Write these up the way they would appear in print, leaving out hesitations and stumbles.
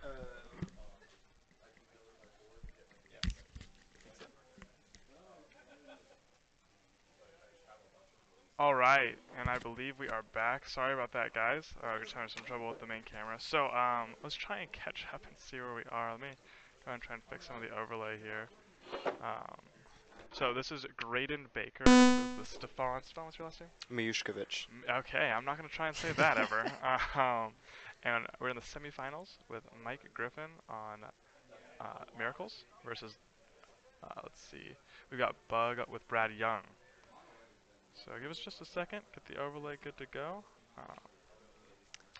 Yes. All right, and I believe we are back. Sorry about that, guys. We're just having some trouble with the main camera. So, let's try and catch up and see where we are. Let me try and fix some of the overlay here. Um, so this is Graydon Baker. This is Stefan. Stefan, what's your last name? Miyushkovich. Okay, I'm not gonna try and say that ever. And we're in the semifinals with Mike Griffin on Miracles versus. Let's see. We've got Bug with Brad Young. So give us just a second, get the overlay good to go.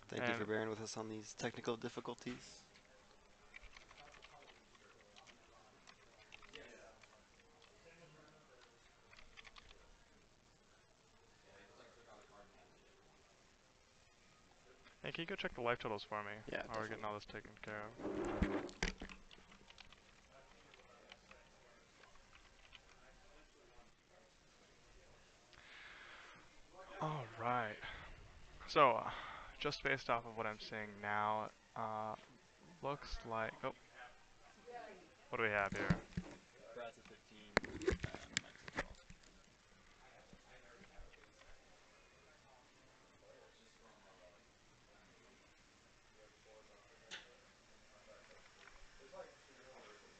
Thank you And for bearing with us on these technical difficulties. hey, can you go check the life totals for me Yeah, while we're getting definitely. all this taken care of? All right. So, just based off of what I'm seeing now, looks like. Oh, what do we have here? Brad's at 15, Mike's at 12.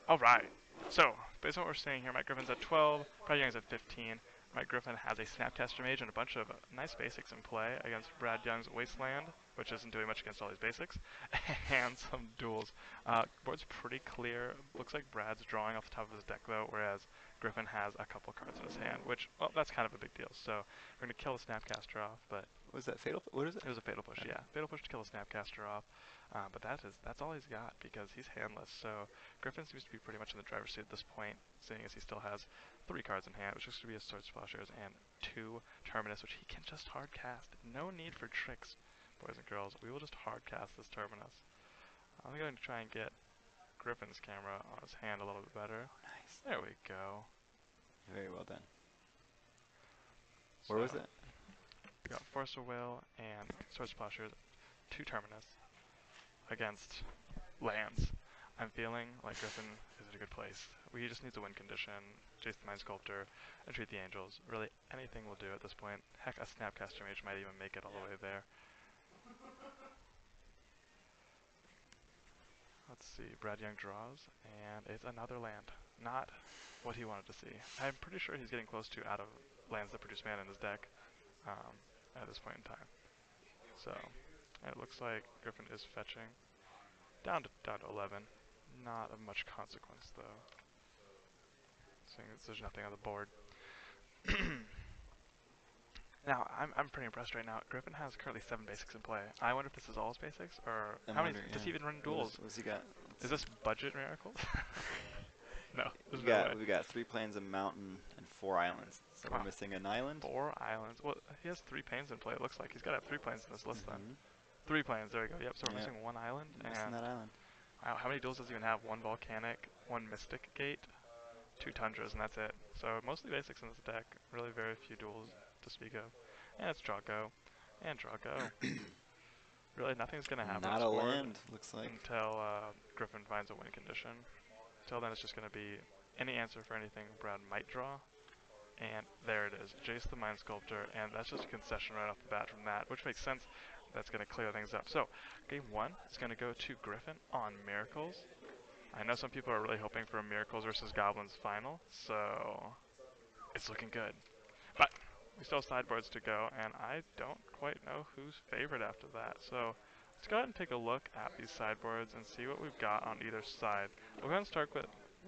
All right. So, based on what we're seeing here, Mike Griffin's at 12, Brad Young's at 15. Mike Griffin has a Snapcaster Mage and a bunch of nice basics in play against Brad Young's Wasteland, which isn't doing much against all these basics, and some duels. Board's pretty clear. Looks like Brad's drawing off the top of his deck, though, whereas Griffin has a couple cards in his hand, which, well, that's kind of a big deal. So, we're going to kill the Snapcaster off, but Was that fatal? What is it? it was a fatal push, Okay. yeah. Fatal push to kill the Snapcaster off. But that's all he's got because he's handless. So Griffin seems to be pretty much in the driver's seat at this point, seeing as he still has 3 cards in hand, which looks to be a Sword Splashers and 2 Terminus, which he can just hard cast. No need for tricks, boys and girls. We will just hard cast this Terminus. I'm going to try and get Griffin's camera on his hand a little bit better. Nice. There we go. Very well done. So Where was that? we got Force of Will and Sword Splashers, 2 Terminus against lands. I'm feeling like Griffin is in a good place. We just need to win condition, chase the Mind Sculptor, and treat the Angels. Really, anything will do at this point. Heck, a Snapcaster Mage might even make it all the way there. Let's see, Brad Young draws, and it's another land. Not what he wanted to see. I'm pretty sure he's getting close to out of lands that produce mana in his deck at this point in time. So, it looks like Griffin is fetching. Down to 11. Not of much consequence, though. Seeing as there's nothing on the board. Now, I'm pretty impressed right now. Griffin has currently 7 basics in play. I wonder if this is all his basics, or I'm how many wondering, does he yeah. even run duels? What's he got? Is this budget miracles? No, there's We no way. got we got 3 plains, a mountain, and 4 islands. So we're Wow, missing an island. 4 islands. Well, he has 3 planes in play. It looks like he's got to have 3 planes in this list then. Mm-hmm. 3 planes. There we go. Yep. So we're Yep. missing 1 island, Missing and that island. wow, how many duels does he even have? 1 volcanic, 1 mystic gate, 2 tundras, and that's it. So mostly basics in this deck. Really very few duels to speak of. And it's draw go, and draw go. Really, nothing's gonna happen on Not this a board land, looks like. until Griffin finds a win condition. Until then, it's just gonna be any answer for anything Brad might draw. And there it is, Jace the Mind Sculptor, and that's just a concession right off the bat from that, which makes sense. That's going to clear things up. So, game 1 is going to go to Griffin on Miracles. I know some people are really hoping for a Miracles versus Goblins final, so it's looking good. But we still have sideboards to go, and I don't quite know who's favored after that. So let's go ahead and take a look at these sideboards and see what we've got on either side. We'll go ahead and start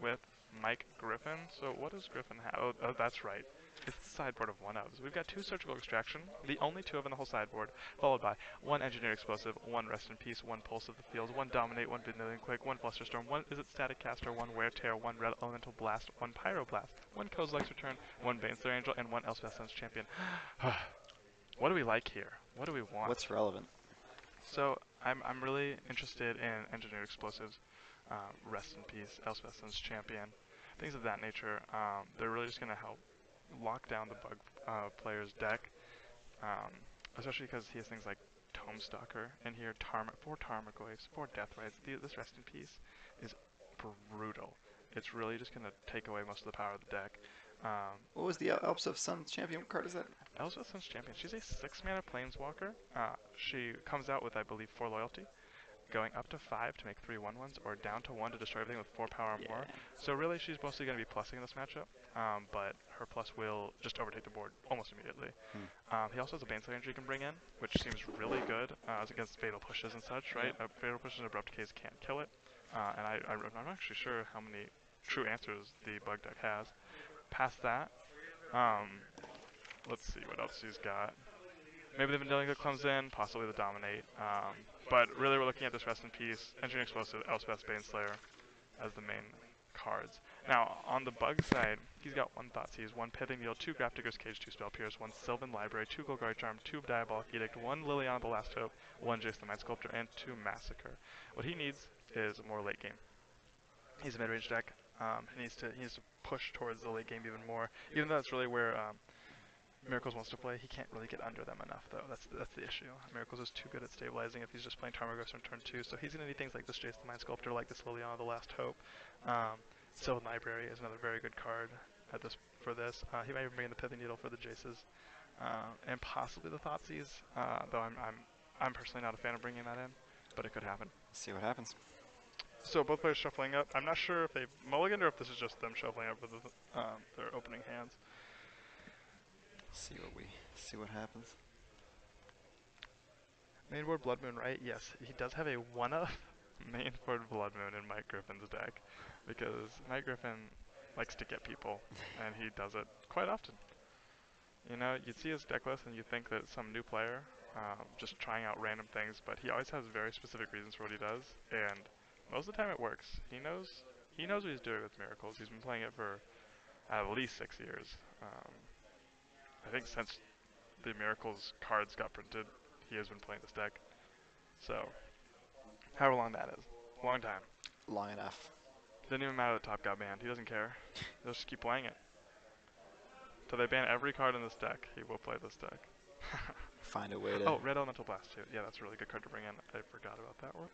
with Mike Griffin. So what does Griffin have? Oh, that's right. It's the sideboard of one ofs. We've got 2 Surgical Extraction, the only 2 of in the whole sideboard, followed by 1 Engineer Explosive, 1 Rest in Peace, 1 Pulse of the Field, 1 Dominate, 1 Vendilion Quick, 1 Flusterstorm, 1 Is It Static Caster, 1 Wear Tear, 1 Red Elemental Blast, 1 Pyroblast, 1 Kozilek's Return, 1 Baneslayer Angel, and 1 Elspeth Sun's Champion. What do we like here? What do we want? What's relevant? So I'm really interested in Engineered Explosives, Rest in Peace, Elspeth Sun's Champion, things of that nature. They're really just going to help lock down the bug player's deck, um, especially because he has things like Homestalker in here, 4 Tarmogoyfs, 4 Deathrights. This Rest in Peace is brutal. It's really just going to take away most of the power of the deck. What was the Alps of Sun champion card? Is that? Elsa Sun's champion. She's a 6-mana planeswalker. She comes out with, I believe, 4 loyalty, going up to 5 to make 3 1/1s, or down to 1 to destroy everything with 4 power or Yeah. more. So really, she's mostly going to be plussing this matchup, but her plus will just overtake the board almost immediately. He also has a Baneslayer Energy he can bring in, which seems really good as against Fatal Pushes and such, right? Yeah. Fatal Pushes and Abrupt Decay can't kill it, and I'm not actually sure how many true answers the bug deck has. Past that, let's see what else he's got. Maybe the Vanillica comes in, possibly the Dominate. But really, we're looking at this Rest in Peace, Engineering Explosive, Elspeth's Baneslayer as the main cards. Now, on the bug side, he's got 1 Thoughtseize, 1 Pithing Needle, 2 Grafdigger's Cage, 2 Spell Pierce, 1 Sylvan Library, 2 Golgari Charm, 2 Diabolic Edict, 1 Liliana the Last Hope, 1 Jace the Mind Sculptor, and 2 Massacre. What he needs is more late game. He's a mid-range deck. He needs to push towards the late game even more, even though that's really where Miracles wants to play. He can't really get under them enough, though. That's the issue. Miracles is too good at stabilizing if he's just playing Tarmogoyfs on turn 2. So he's going to need things like this Jace the Mind Sculptor, like this Liliana the Last Hope. Sylvan Library is another very good card for this. He might even bring in the Pithing Needle for the Jaces, and possibly the Thoughtseize. Though I'm personally not a fan of bringing that in, but it could happen. See what happens. So both players shuffling up. I'm not sure if they've mulliganed or if this is just them shuffling up with their opening hands. See what happens. Mainboard Blood Moon, right? Yes, he does have a 1-of Mainboard Blood Moon in Mike Griffin's deck, because Mike Griffin likes to get people, and he does it quite often. You know, you'd see his deck list and you'd think that it's some new player just trying out random things, but he always has very specific reasons for what he does, and most of the time it works. He knows what he's doing with Miracles. He's been playing it for at least 6 years. I think since the Miracles cards got printed, he has been playing this deck. So, however long that is. Long time. Long enough. Didn't even matter that Top got banned. He doesn't care. He'll just keep playing it. Till they ban every card in this deck, he will play this deck. Find a way to... Oh, Red Elemental Blast too. Yeah, that's a really good card to bring in. I forgot about that one.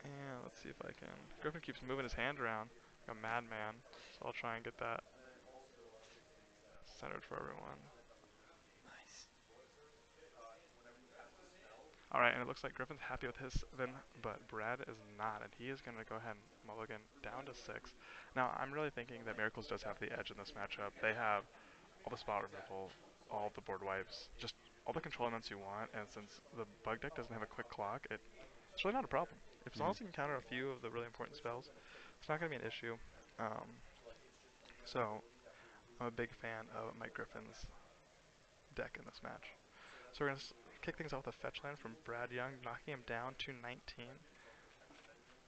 And let's see if I can... Griffin keeps moving his hand around like a madman, so I'll try and get that centered for everyone. Nice. Alright, and it looks like Griffin's happy with his 7, but Brad is not, and he is going to go ahead and mulligan down to 6. Now, I'm really thinking that Miracles does have the edge in this matchup. They have all the spot removal, all the board wipes, just all the control elements you want, and since the bug deck doesn't have a quick clock, it's really not a problem. As long as you can counter a few of the really important spells, it's not going to be an issue. So, I'm a big fan of Mike Griffin's deck in this match. So we're going to kick things off with a fetch land from Brad Young, knocking him down to 19.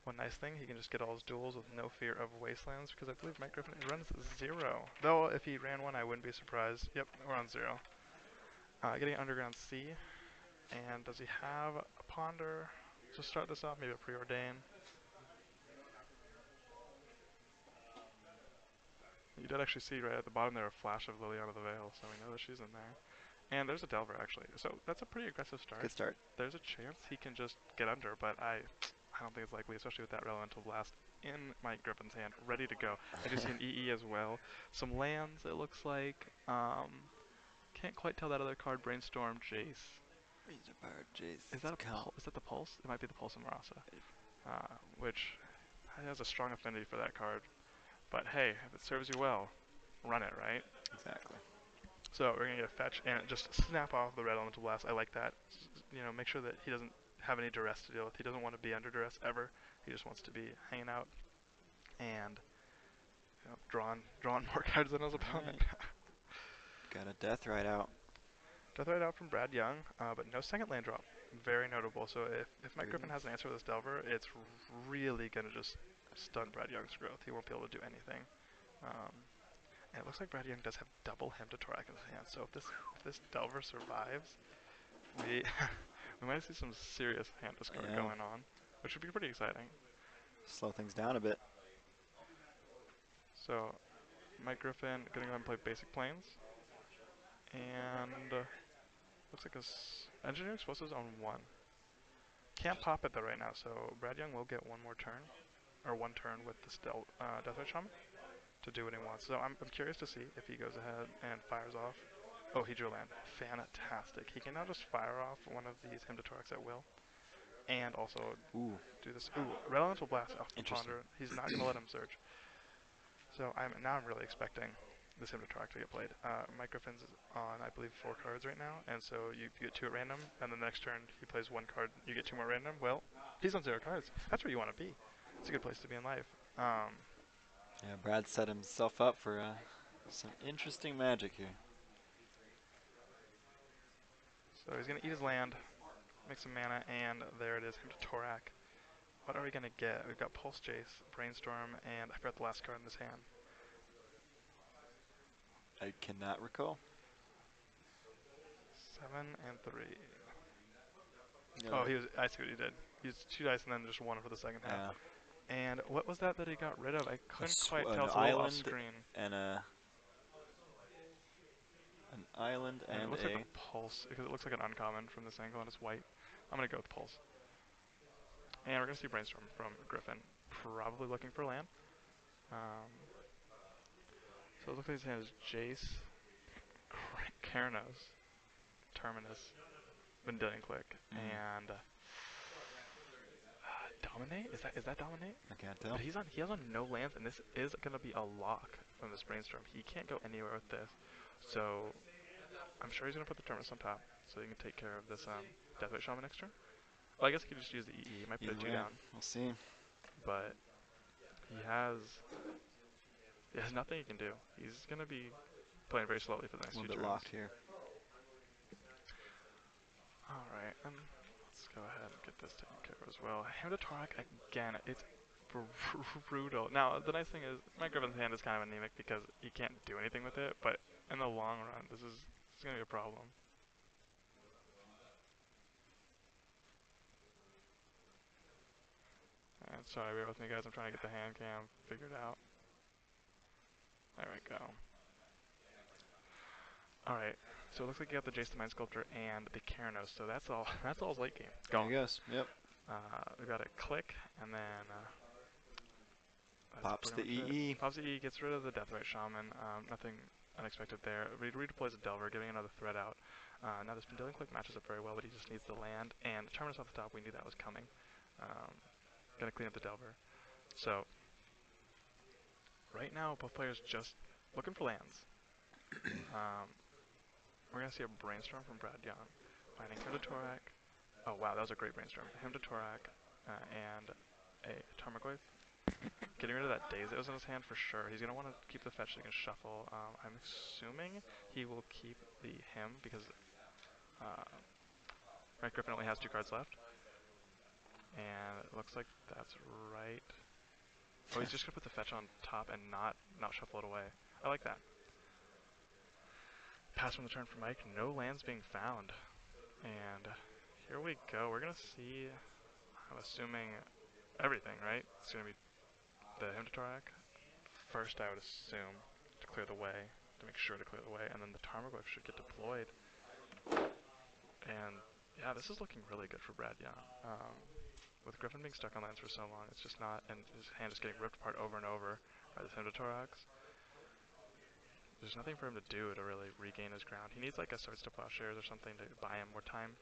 One nice thing, he can just get all his duels with no fear of wastelands, because I believe Mike Griffin runs 0. Though, if he ran one, I wouldn't be surprised. Yep, we're on 0. Getting an Underground Sea. And does he have a Ponder to start this off? Maybe a Preordain. You did actually see right at the bottom there a flash of Liliana the Veil, so we know that she's in there. And there's a Delver, actually. So that's a pretty aggressive start. Good start. There's a chance he can just get under, but I don't think it's likely, especially with that Elemental Blast in Mike Griffin's hand, ready to go. I do see an EE as well. Some lands, it looks like. Can't quite tell that other card, Brainstorm, Jace. Is that is that the Pulse? It might be the Pulse of Marasa, which has a strong affinity for that card. But hey, if it serves you well, run it, right? Exactly. So we're gonna get a fetch and just snap off the Red Elemental Blast. I like that. You know, make sure that he doesn't have any duress to deal with. He doesn't want to be under duress ever. He just wants to be hanging out and drawing more cards than his opponent. Got a Deathrite out. Deathrite out from Brad Young, but no second land drop. Very notable. So if Mike Griffin has an answer with this Delver, it's really gonna just stun Brad Young's growth. He won't be able to do anything. And it looks like Brad Young does have double Hymn to Torak in his hand. So if this Delver survives, we might see some serious hand discard going on, which would be pretty exciting. Slow things down a bit. So Mike Griffin gonna go ahead and play basic planes, and Looks like Engineering Explosives on 1. Can't pop it though right now, so Brad Young will get one more turn. Or one turn with the Deathwatch Shaman to do what he wants. So I'm curious to see if he goes ahead and fires off. Oh, he drew land. Fantastic. He can now just fire off one of these Hymn to Thorax at will. And also do this. Ooh, Red Elemental Blast off the Ponder. He's not going to let him search. So now I'm really expecting this Hymn to Thorax to get played. Mike Griffin's on, I believe, 4 cards right now. And so you get 2 at random. And then the next turn he plays 1 card. You get 2 more random. Well, he's on 0 cards. That's where you want to be. It's a good place to be in life. Yeah, Brad set himself up for some interesting magic here. So he's going to eat his land, make some mana, and there it is, Hymn to Thorax. What are we going to get? We've got Pulse Jace, Brainstorm, and I forgot the last card in his hand. I cannot recall. 7 and 3. No. Oh, I see what he did. He used 2 dice and then just 1 for the second half. And what was that he got rid of? I couldn't quite tell. It's a little off screen. And an island and it looks like a Pulse, because it looks like an uncommon from this angle and it's white. I'm going to go with Pulse. And we're going to see Brainstorm from Griffin, probably looking for land. So it looks like his hand is Jace, Keranos, Terminus, Vendilion Click, and Dominate? Is that Dominate? I can't tell. But he has on no lands, and this is gonna be a lock from this Brainstorm. He can't go anywhere with this. So I'm sure he's gonna put the Terminus on top, so he can take care of this Deathwatch Shaman next turn. Well, I guess he could just use the EE. He might put a 2 down. We'll see. But he has nothing he can do. He's gonna be playing very slowly for the next few turns. A little bit locked here. Alright, let's go ahead and get this taken care of as well. Hymn to Thorax, again, it's brutal. Now, the nice thing is, Mike Griffin's hand is kind of anemic because he can't do anything with it, but in the long run, this is going to be a problem. And sorry, bear with me guys, I'm trying to get the hand cam figured out. There we go. Alright, so it looks like you got the Jace the Mind Sculptor and the Keranos, so that's all his late game. There he goes, yep. We've got a click, and then pops the EE. Pops the EE, gets rid of the Deathwatch Shaman, nothing unexpected there. Redeploys a Delver, giving another threat out. Now this Vendilion Click matches up very well, but he just needs the land, and the Terminus off the top, we knew that was coming. Gonna clean up the Delver. So, right now, both players just looking for lands. We're going to see a Brainstorm from Brad Young, finding Hymn to Thorax. Oh wow, that was a great Brainstorm. Hymn to Thorax, and a Tarmogoyf. Getting rid of that Daze that was in his hand for sure. He's going to want to keep the fetch so he can shuffle. I'm assuming he will keep the Hymn because Mike Griffin only has 2 cards left. And it looks like that's right. Oh, he's just going to put the fetch on top and not shuffle it away. I like that. Pass from the turn for Mike. No lands being found. And here we go. We're going to see, I'm assuming, everything, right? It's going to be the Hymn to Thorax. First, I would assume, to clear the way, to make sure to clear the way, and then the Tarmogoyf should get deployed. And yeah, this is looking really good for Brad Young. With Griffin being stuck on lands for so long, it's just not, and his hand is getting ripped apart over and over by the Hymn to Thorax. There's nothing for him to do to really regain his ground. He needs like a Swords to Plowshares or something to buy him more time.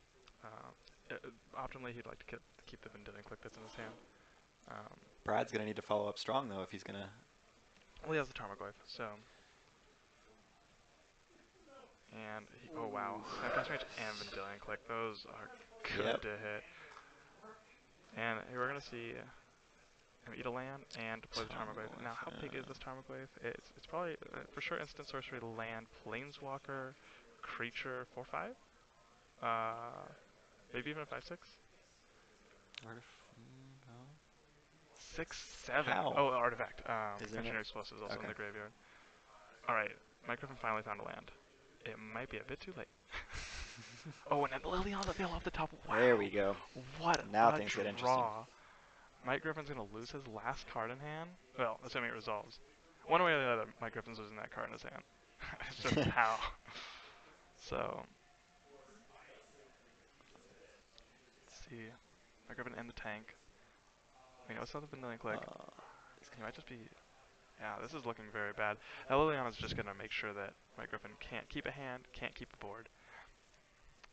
Optimally, he'd like to keep the Vendilion Click that's in his hand. Brad's going to need to follow up strong, though, if he's going to... Well, he has the Tarmogoyf, so... And, oh wow, Cast Range and Vendilion Click, those are good to hit. And here we're going to see him eat a land and deploy the Tarmogoyf. Now, how big is this Tarmogoyf? It's probably, for sure, instant sorcery, land, planeswalker, creature, 4/5? Maybe even a 5/6? 6/7. How? Oh, artifact. Engineering Explosives also in the graveyard. Alright, Mike Griffin finally found a land. It might be a bit too late. Oh, and then Liliana Veil off the top. Wow. There we go. What now a things draw. get interesting. Mike Griffin's going to lose his last card in hand. Well, assuming it resolves. One way or the other, Mike Griffin's losing that card in his hand. It's just how. So, see. My Griffin in the tank. We know it's not a vanilla click. He might just be. Yeah, this is looking very bad. Now Liliana's just gonna make sure that my Griffin can't keep a hand, can't keep a board.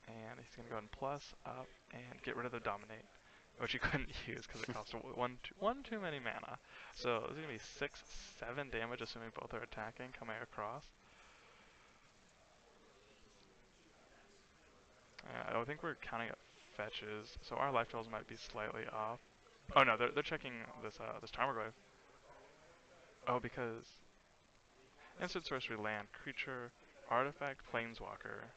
And he's gonna go ahead and plus up and get rid of the dominate, which he couldn't use because it cost one too many mana. So it's gonna be 6-7 damage, assuming both are attacking, coming across. I don't think we're counting up fetches, so our life totals might be slightly off. Oh no, they're checking this Tarmogoyf. Oh, because instant sorcery land, creature, artifact, planeswalker.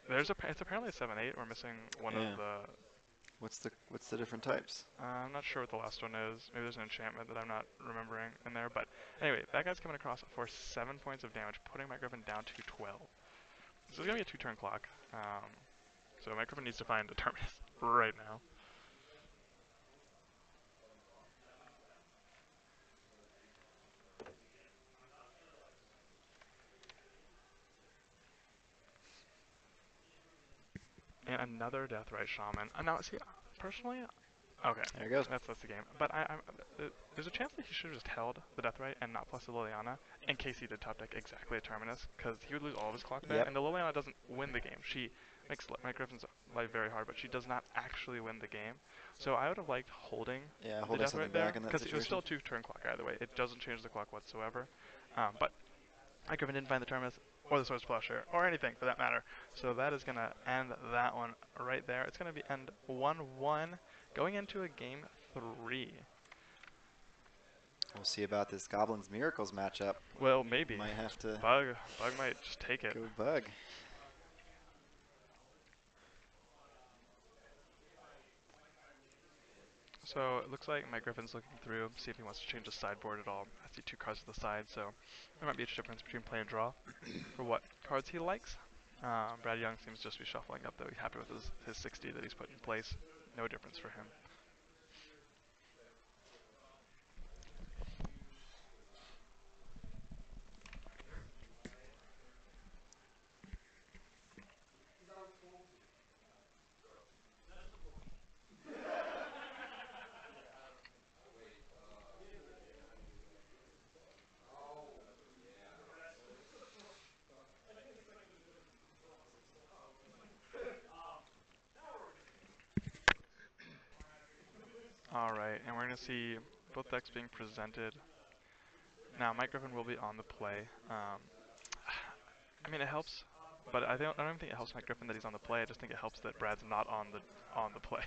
It's apparently a 7/8. We're missing one Yeah. of the. What's the different types? I'm not sure what the last one is. Maybe there's an enchantment that I'm not remembering in there. But anyway, that guy's coming across for 7 points of damage, putting my Griffin down to 12. This is gonna be a 2-turn clock. So my Griffin needs to find a terminus right now. And another Deathrite Shaman. Now, see, personally, okay, There he goes. that's the game. But there's a chance that he should have just held the Deathrite and not plus the Liliana in case he did top deck exactly a Terminus, because he would lose all of his clock there. Yep. And the Liliana doesn't win the game. She makes my Griffin's life very hard, but she does not actually win the game. So I would have liked holding Yeah, the holding something Deathrite there, back in that because it was still situation. a 2-turn clock either way. It doesn't change the clock whatsoever. But my Griffin didn't find the Terminus or the Swords Plowshare or anything for that matter. So that is going to end that one right there. It's going to be end 1-1 going into a game 3. We'll see about this Goblins Miracles matchup. Well, maybe. Might have to Bug might just take it. go Bug. So it looks like my Griffin's looking through, see if he wants to change the sideboard at all. I see 2 cards to the side, so there might be a difference between play and draw for what cards he likes. Brad Young seems just to be shuffling up, though. He's happy with his 60 that he's put in place. No difference for him. Alright, and we're going to see both decks being presented. Now, Mike Griffin will be on the play. I mean, it helps, but I don't even think it helps Mike Griffin that he's on the play. I just think it helps that Brad's not on the play.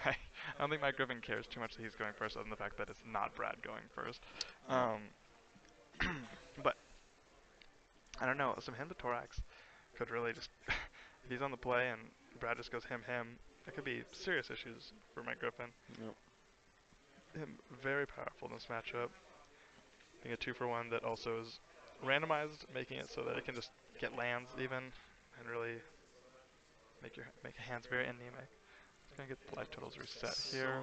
I don't think Mike Griffin cares too much that he's going first, other than the fact that it's not Brad going first. But I don't know. Some Hymn to Thorax could really just, if he's on the play and Brad just goes him, that could be serious issues for Mike Griffin. Yep. Him very powerful in this matchup. Being a 2-for-1 that also is randomized, making it so that it can just get lands even and really make hands very anemic. It's gonna get the life totals reset here.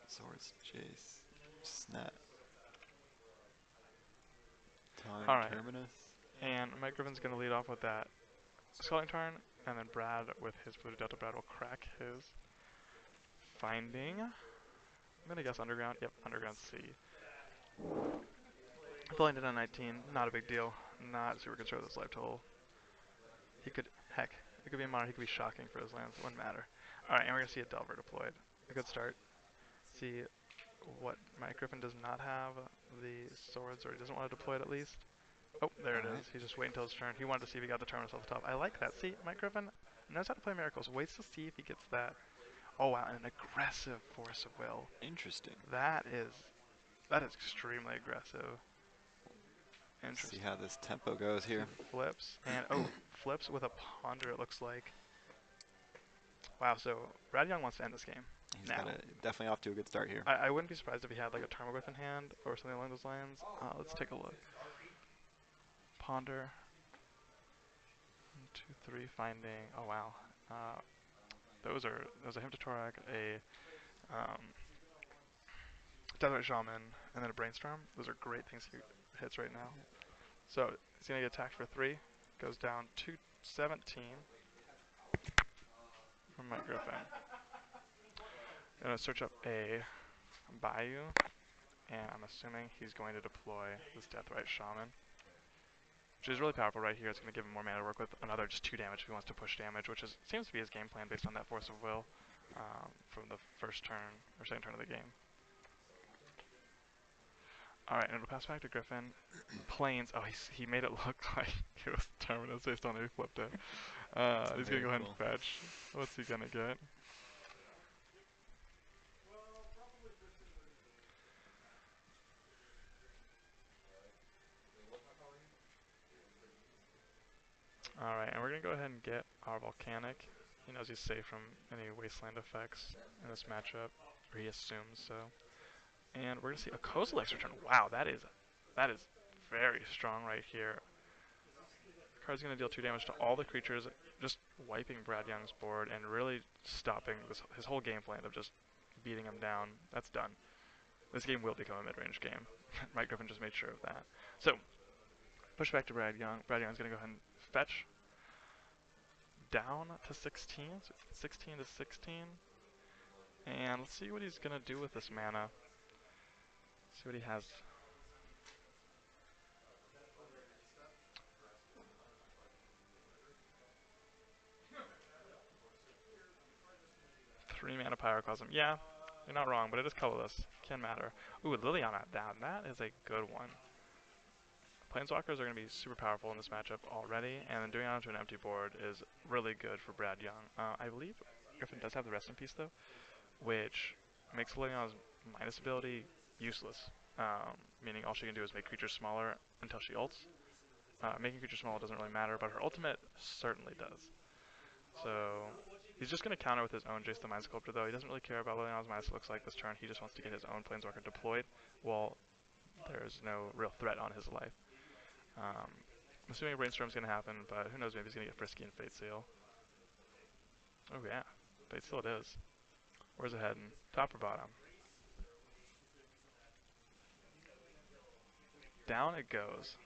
Swords, Jace, Snap. Alright. Terminus. And Mike Griffin's gonna lead off with that Sculling Tarn, and then Brad with his Blue Delta Brad will crack his Finding. I'm gonna guess Underground. Yep, Underground C. Blinded on 19, not a big deal. Not super concerned with his life total. He could, heck, it could be a mono, he could be shocking for his lands, it wouldn't matter. Alright, and we're gonna see a Delver deployed. A good start. See what Mike Griffin does not have the swords, or he doesn't want to deploy it at least. Oh, there it is. He's just waiting until his turn. He wanted to see if he got the Terminus off the top. I like that. See, Mike Griffin knows how to play Miracles. Waits to see if he gets that. Oh wow, and an aggressive Force of Will. Interesting. That is extremely aggressive. Interesting. See how this tempo goes here. Flips, and flips with a Ponder, it looks like. Wow, so Brad Young wants to end this game. He's now. definitely off to a good start here. I wouldn't be surprised if he had like a Tarmogoyf in hand or something along those lines. Let's take a look. Ponder. 1, 2, 3, Finding. Oh wow. Those are a Hymn to Torak, a Deathrite Shaman, and then a Brainstorm. Those are great things he hits right now. So he's going to get attacked for 3. Goes down to 17 from Mike Griffin. Going to search up a Bayou, and I'm assuming he's going to deploy this Deathrite Shaman, which is really powerful right here. It's going to give him more mana to work with. Another just 2 damage if he wants to push damage, which seems to be his game plan based on that Force of Will from the first turn, or second turn of the game. Alright, and it'll pass back to Griffin. Plains. Oh, he made it look like it was Terminus based on how he flipped it. He's going to go ahead and fetch. What's he going to get? Alright, and we're going to go ahead and get our Volcanic. He knows he's safe from any Wasteland effects in this matchup, or he assumes so. And we're going to see a Kozilek's return. Wow, that is very strong right here. Card's going to deal 2 damage to all the creatures, just wiping Brad Young's board and really stopping his whole game plan of just beating him down. That's done. This game will become a mid-range game. Mike Griffin just made sure of that. So, push back to Brad Young. Brad Young's going to go ahead and fetch down to 16, so 16 to 16. And let's see what he's going to do with this mana. See what he has. 3 mana Pyroclasm. Yeah, you're not wrong, but it is colorless. Can matter. Ooh, Liliana down. That is a good one. Planeswalkers are going to be super powerful in this matchup already, and then doing it onto an empty board is really good for Brad Young. I believe Griffin does have the Rest in Peace, though, which makes Liliana's minus ability useless, meaning all she can do is make creatures smaller until she ults. Making creatures smaller doesn't really matter, but her ultimate certainly does. So he's just going to counter with his own Jace the Mind Sculptor, though. He doesn't really care about Liliana's Minus, it looks like, this turn. He just wants to get his own Planeswalker deployed while there's no real threat on his life. I'm assuming a Brainstorm's going to happen, but who knows, maybe he's going to get Frisky and Fate Seal. Oh yeah, Fate Seal it is. Where's it heading? Top or bottom? Down it goes.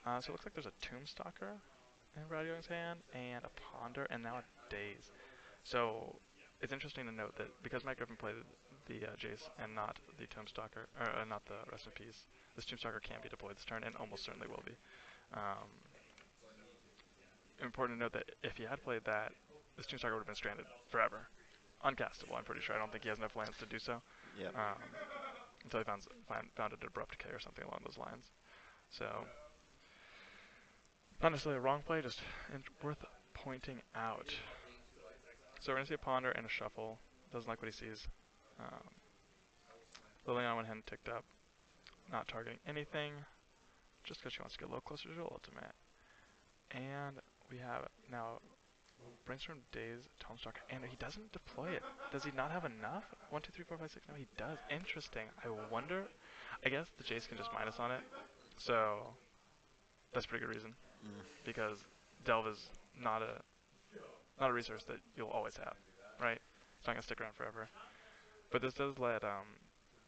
So it looks like there's a Tombstalker in Brad Young's hand, and a Ponder, and now a Daze. So it's interesting to note that because Mike Griffin played the Jace and not the Tombstalker, or not the Rest in Peace, this Tombstalker can be deployed this turn, and almost certainly will be. Important to note that if he had played that, this Tombstalker would have been stranded forever. Uncastable, I'm pretty sure. I don't think he has enough lands to do so. Yep. Until he found an Abrupt Decay or something along those lines. So, not necessarily a wrong play, just worth pointing out. So we're going to see a Ponder and a Shuffle. Doesn't like what he sees. Liliana went ahead and ticked up. Not targeting anything, just because she wants to get a little closer to ultimate. And we have now Brainstorm, Daze, Tombstalker, and he doesn't deploy it. Does he not have enough? 1, 2, 3, 4, 5, 6. No, he does. Interesting. I wonder. I guess the Jace can just minus on it. So that's a pretty good reason. Because Delve is not a resource that you'll always have, right? It's not gonna stick around forever. But this does let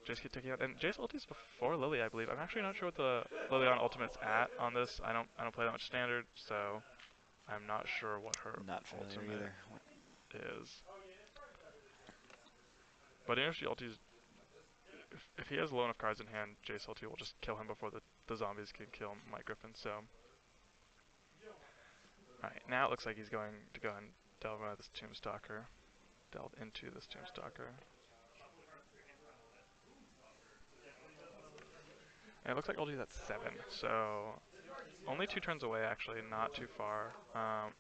Jace keep taking out, and Jace ulti's before Lily, I believe. I'm actually not sure what the Liliana ultimate's at on this. I don't play that much standard, so I'm not sure what her ultimate is. But even if she ultis, if he has low enough cards in hand, Jace ulti will just kill him before the zombies can kill Mike Griffin. So, alright, now it looks like he's going to go and delve into this Tombstalker. Delve into this Tombstalker. And it looks like ulti's at 7, so only 2 turns away, actually, not too far.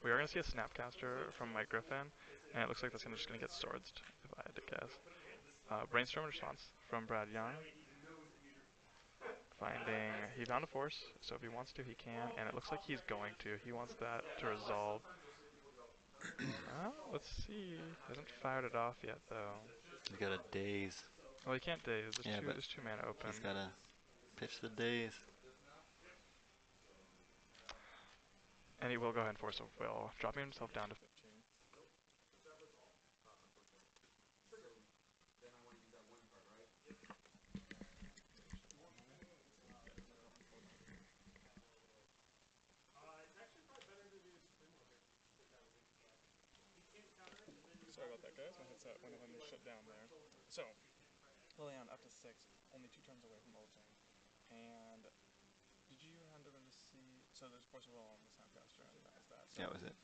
We are going to see a Snapcaster from Mike Griffin, and it looks like that's just going to get swords, if I had to guess. Brainstorm response from Brad Young. He found a force, so if he wants to, he can, and it looks like he's going to. He wants that to resolve. Let's see. Hasn't fired it off yet, though. He's got a Daze. Well, he can't Daze. There's 2 mana open. He's got to pitch the Daze. And he will go ahead and force a will, dropping himself down to 15. about that, guys. My headset went shut down there. So, Liliana up to 6, only 2 turns away from ulting. And did you happen to see? So there's of course a roll on the Soundcaster, and that was that. So That was it.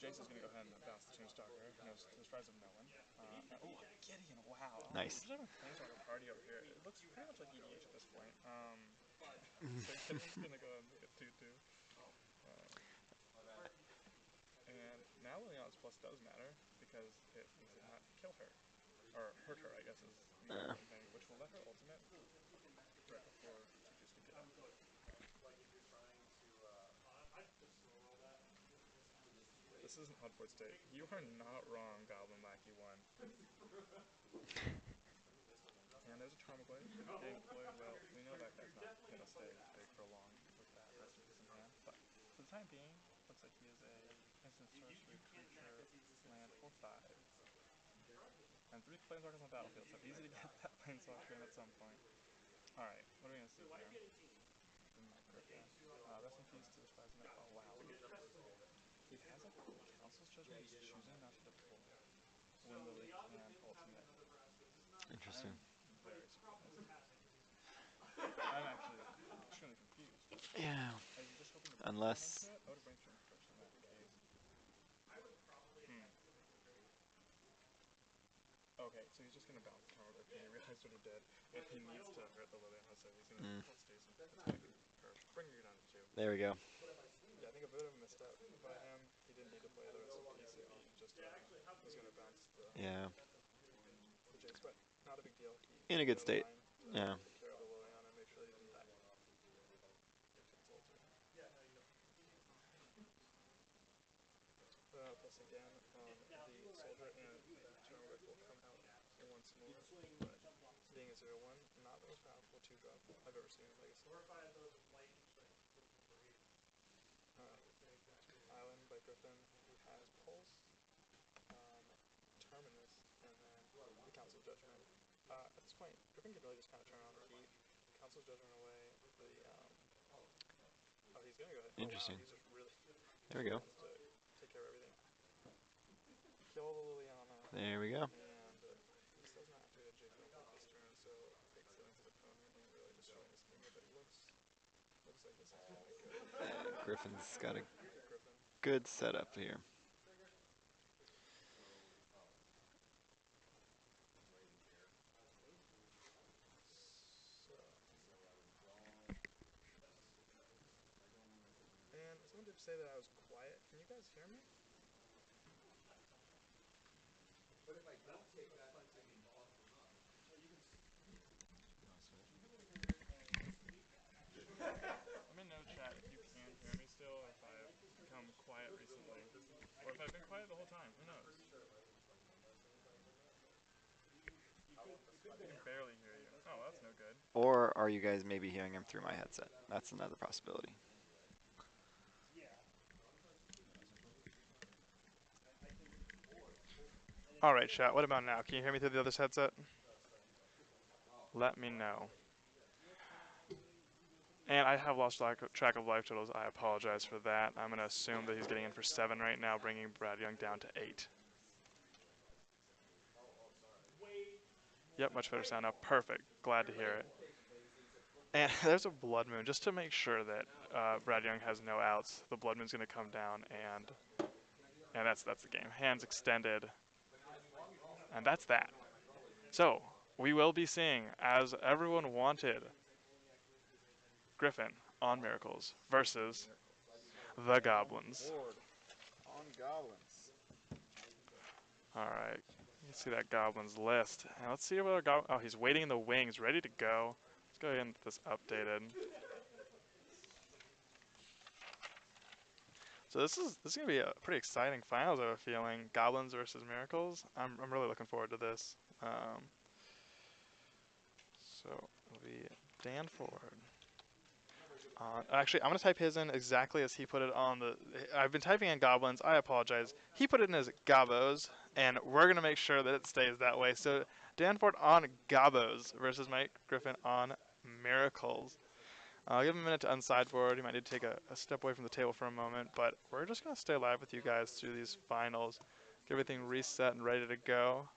Jace is going to go ahead and bounce the Tombstalker. Knows the strides of no one. Oh, Gideon! Wow. Nice. We're just having a Planeswalker party over here. It looks pretty much like EDH at this point. So Gideon's going to go ahead and make a 2/2. And now Liliana's plus does matter because it does not kill her. Or hurt her, I guess, is the important thing, which will let her ultimate right before she chooses to get up. This isn't Hudford State. You are not wrong, Goblin Lackey 1. And there's a Charmablade getting deployed. Well, we know that guy's not going to stay big for long with that rest of his in hand. But for the time being, looks like he is a instant sorcery creature land for 5. And 3 Planeswalkers on the battlefield, so easy to get that Planeswalker in at some point. Alright, what are we going to see here? Griffin. Rest in peace to the spies. Oh, wow. He has a Council's Judgment he's choosing not to deploy when Lily can ultimate. Interesting. I'm very surprised. I'm actually extremely confused. Yeah. Are you just hoping to Unless. into it? Oh, to brainstorm first in that case. Okay, so he's just going to bounce the Tower Griffin. He realized what he did. If he needs to hurt the Liliana, so he's going to let's do some. That's going to be perfect. Bring you down to 2. There we go. Yeah, I think a bit of a misstep by him. He didn't need to play the rest of the piece if he just was going to bounce the Jace, but not a big deal. In a good state. Yeah. Take care of the Liliana and make sure that he doesn't die. Plus again, the soldier and Charmander will come out once more, but being a 0/1, not the most powerful 2-drop I've ever seen in Legacy. Island by Griffin, who has Pulse, Terminus, and then the Council's Judgment. At this point, Griffin can really just kind of turn on the heat. Council's Judgment away. He's gonna go ahead. Interesting. Oh, wow, he's just really. There we go. To take care of everything. Kill the Liliana. There we go. And this does not have to be a Jake this turn, so fake settings his opponent and really destroying this game. But it looks like this is gonna be good. Griffin's got a good setup here. And someone did say that I was quiet. Can you guys hear me? But if I don't take that, I'm being awesome enough. Let me know, chat, if you can hear me still, or if I've become quiet recently. Or if I've been quiet the whole time. Who knows? I can barely hear you. Oh, well, that's no good. Or are you guys maybe hearing him through my headset? That's another possibility. Alright, chat, what about now? Can you hear me through the other headset? Let me know. And I have lost track of life totals. I apologize for that. I'm going to assume that he's getting in for 7 right now, bringing Brad Young down to 8. Yep, much better sound now. Perfect. Glad to hear it. And there's a Blood Moon. Just to make sure that Brad Young has no outs, the Blood Moon's going to come down, and that's the game. Hands extended. And that's that. So, we will be seeing, as everyone wanted, Griffin on Miracles versus the Goblins. On Goblins. Alright, you can see that Goblins list. And let's see what our oh, he's waiting in the wings, ready to go. Let's go ahead and get this updated. So this is gonna be a pretty exciting finals, I have a feeling. Goblins versus Miracles. I'm really looking forward to this. So it'll be Dan Ford. Actually, I'm going to type his in exactly as he put it on the... I've been typing in Goblins. I apologize. He put it in as Gabos, and we're going to make sure that it stays that way. So Danford on Gabos versus Mike Griffin on Miracles. I'll give him a minute to unsideboard. You might need to take a step away from the table for a moment, but we're just going to stay live with you guys through these finals. get everything reset and ready to go.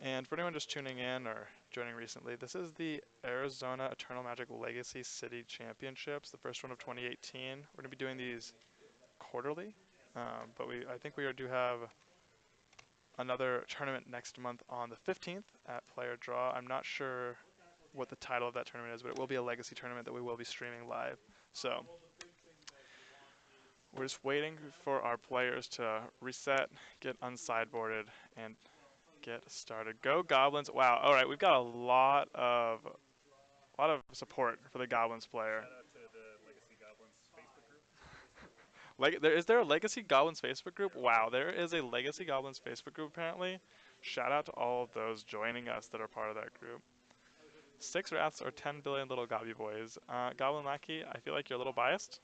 And for anyone just tuning in or joining recently, this is the Arizona Eternal Magic Legacy City Championships, the first one of 2018. We're going to be doing these quarterly, but I think we do have another tournament next month on the 15th at Player Draw. I'm not sure what the title of that tournament is, but it will be a Legacy tournament that we will be streaming live. So we're just waiting for our players to reset, get unsideboarded, and get started. Go Goblins! Wow. All right, we've got a lot of support for the Goblins player. Shout out to the Legacy Goblins Facebook group. Is there a Legacy Goblins Facebook group? Wow, there is a Legacy Goblins Facebook group apparently. Shout out to all of those joining us that are part of that group. 6 Wraths or 10 billion little Gobby boys. Goblin Lackey, I feel like you're a little biased.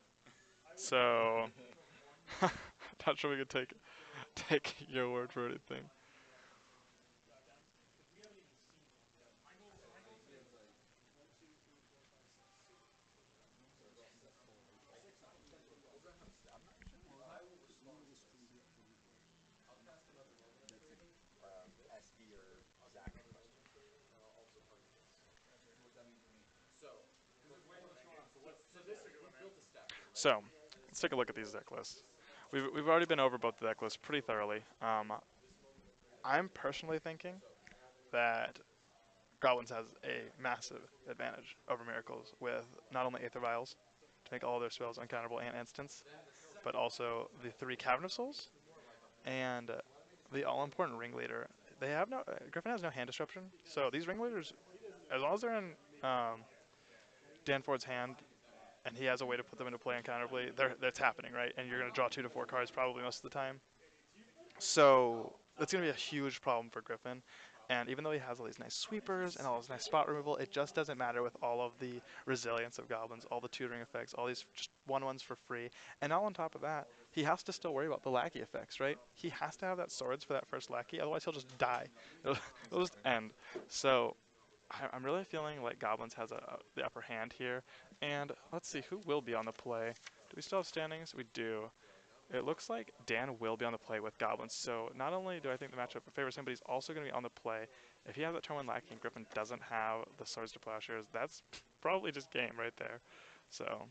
So, not sure we could take your word for anything. So, let's take a look at these deck lists. We've already been over both the deck lists pretty thoroughly. I'm personally thinking that Goblins has a massive advantage over Miracles with not only Aether Vials to make all of their spells uncounterable and instants, but also the 3 Cavern of Souls and the all-important Ringleader. They have no Griffin has no hand disruption, so these Ringleaders, as long as they're in Danford's hand, and he has a way to put them into play uncounterably, that's happening, right? And you're going to draw 2 to 4 cards probably most of the time. So that's going to be a huge problem for Griffin. And even though he has all these nice sweepers and all this nice spot removal, it just doesn't matter with all of the resilience of Goblins, all the tutoring effects, all these just 1/1s for free. And all on top of that, he has to still worry about the lackey effects, right? He has to have that swords for that first lackey, otherwise he'll just die. It'll just end. So I'm really feeling like Goblins has the upper hand here. And let's see, who will be on the play? Do we still have standings? We do. It looks like Dan will be on the play with Goblins. So not only do I think the matchup favors him, but he's also going to be on the play. If he has that turn 1 lackey and Griffin doesn't have the Swords to Plowshares, that's probably just game right there. So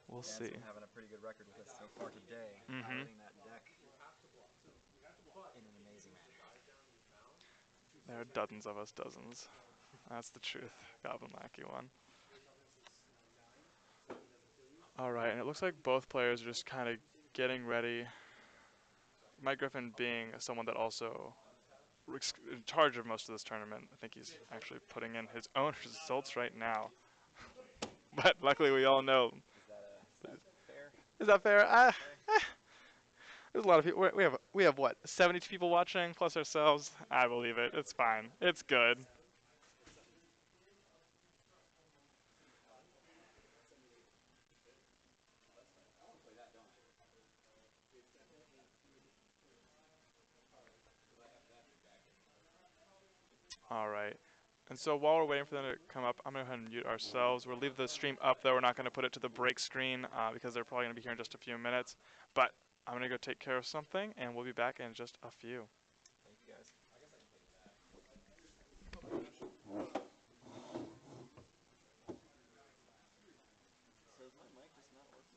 we'll see. Dan's been having a pretty good record with us so far today, piloting that deck in an amazing manner. There are dozens of us, dozens. That's the truth. Goblin Lackey one. Alright, and it looks like both players are just kind of getting ready. Mike Griffin being someone that also is in charge of most of this tournament. I think he's actually putting in his own results right now. But luckily we all know. Is that fair? There's a lot of people. We have what, 72 people watching plus ourselves? I believe it. It's fine. It's good. All right. And so while we're waiting for them to come up, I'm going to go ahead and mute ourselves. We'll leave the stream up, though. We're not going to put it to the break screen because they're probably going to be here in just a few minutes. But I'm going to go take care of something, and we'll be back in just a few. Thank you, guys. So is my mic just not working?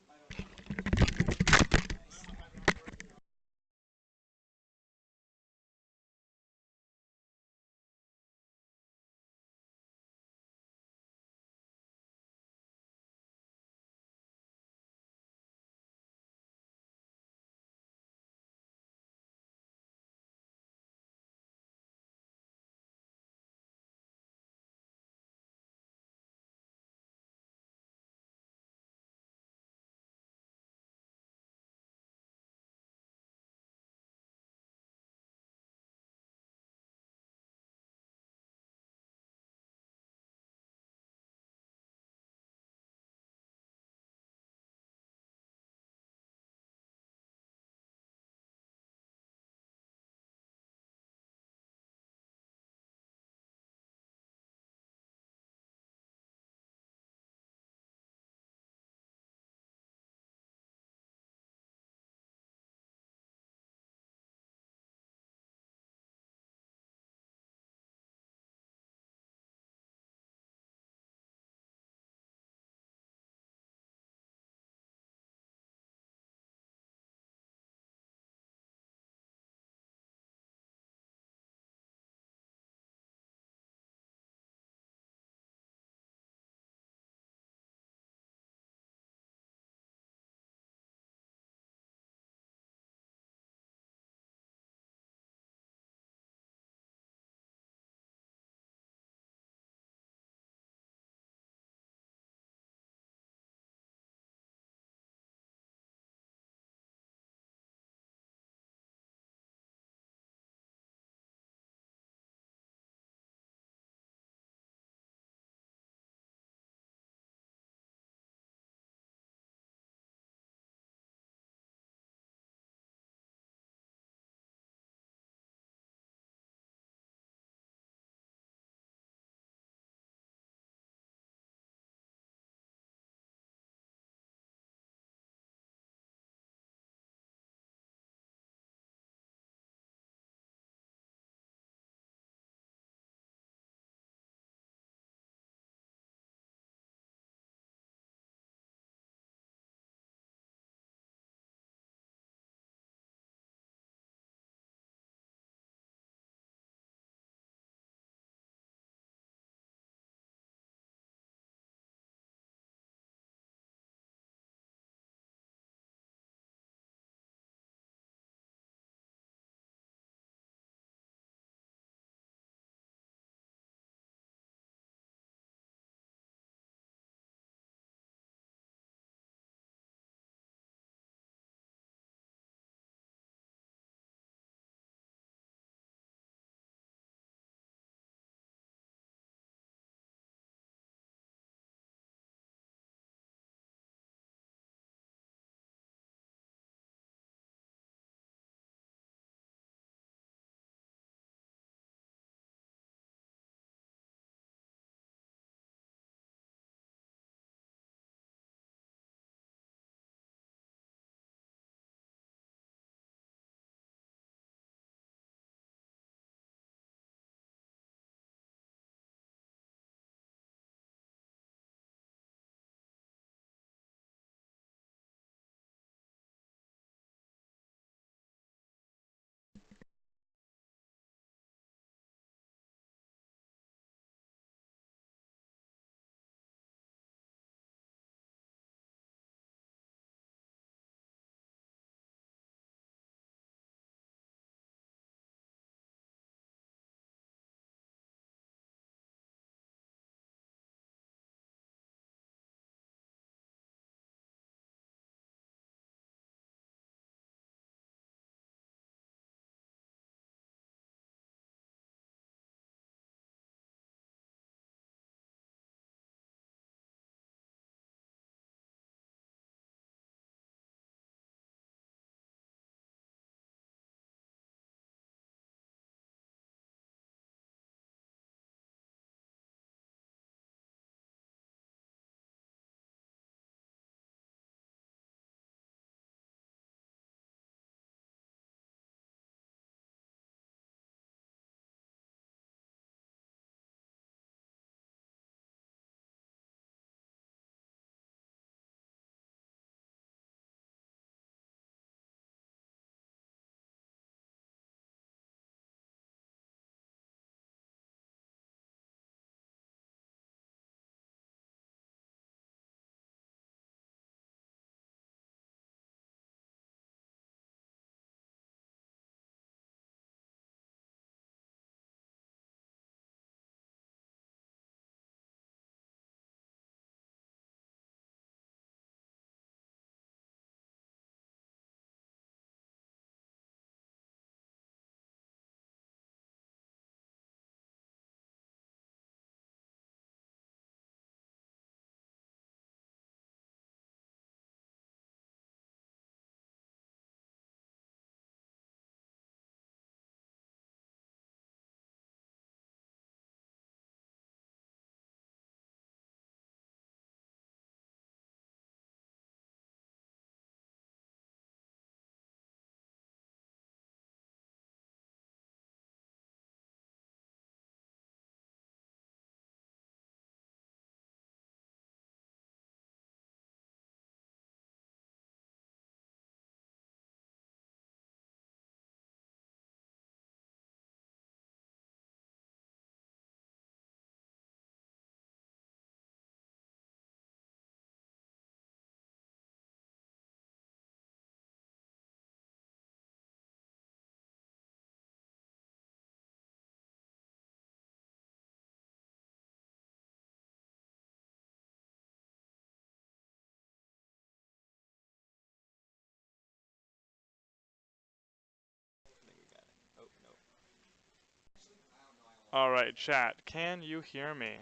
All right, chat. Can you hear me?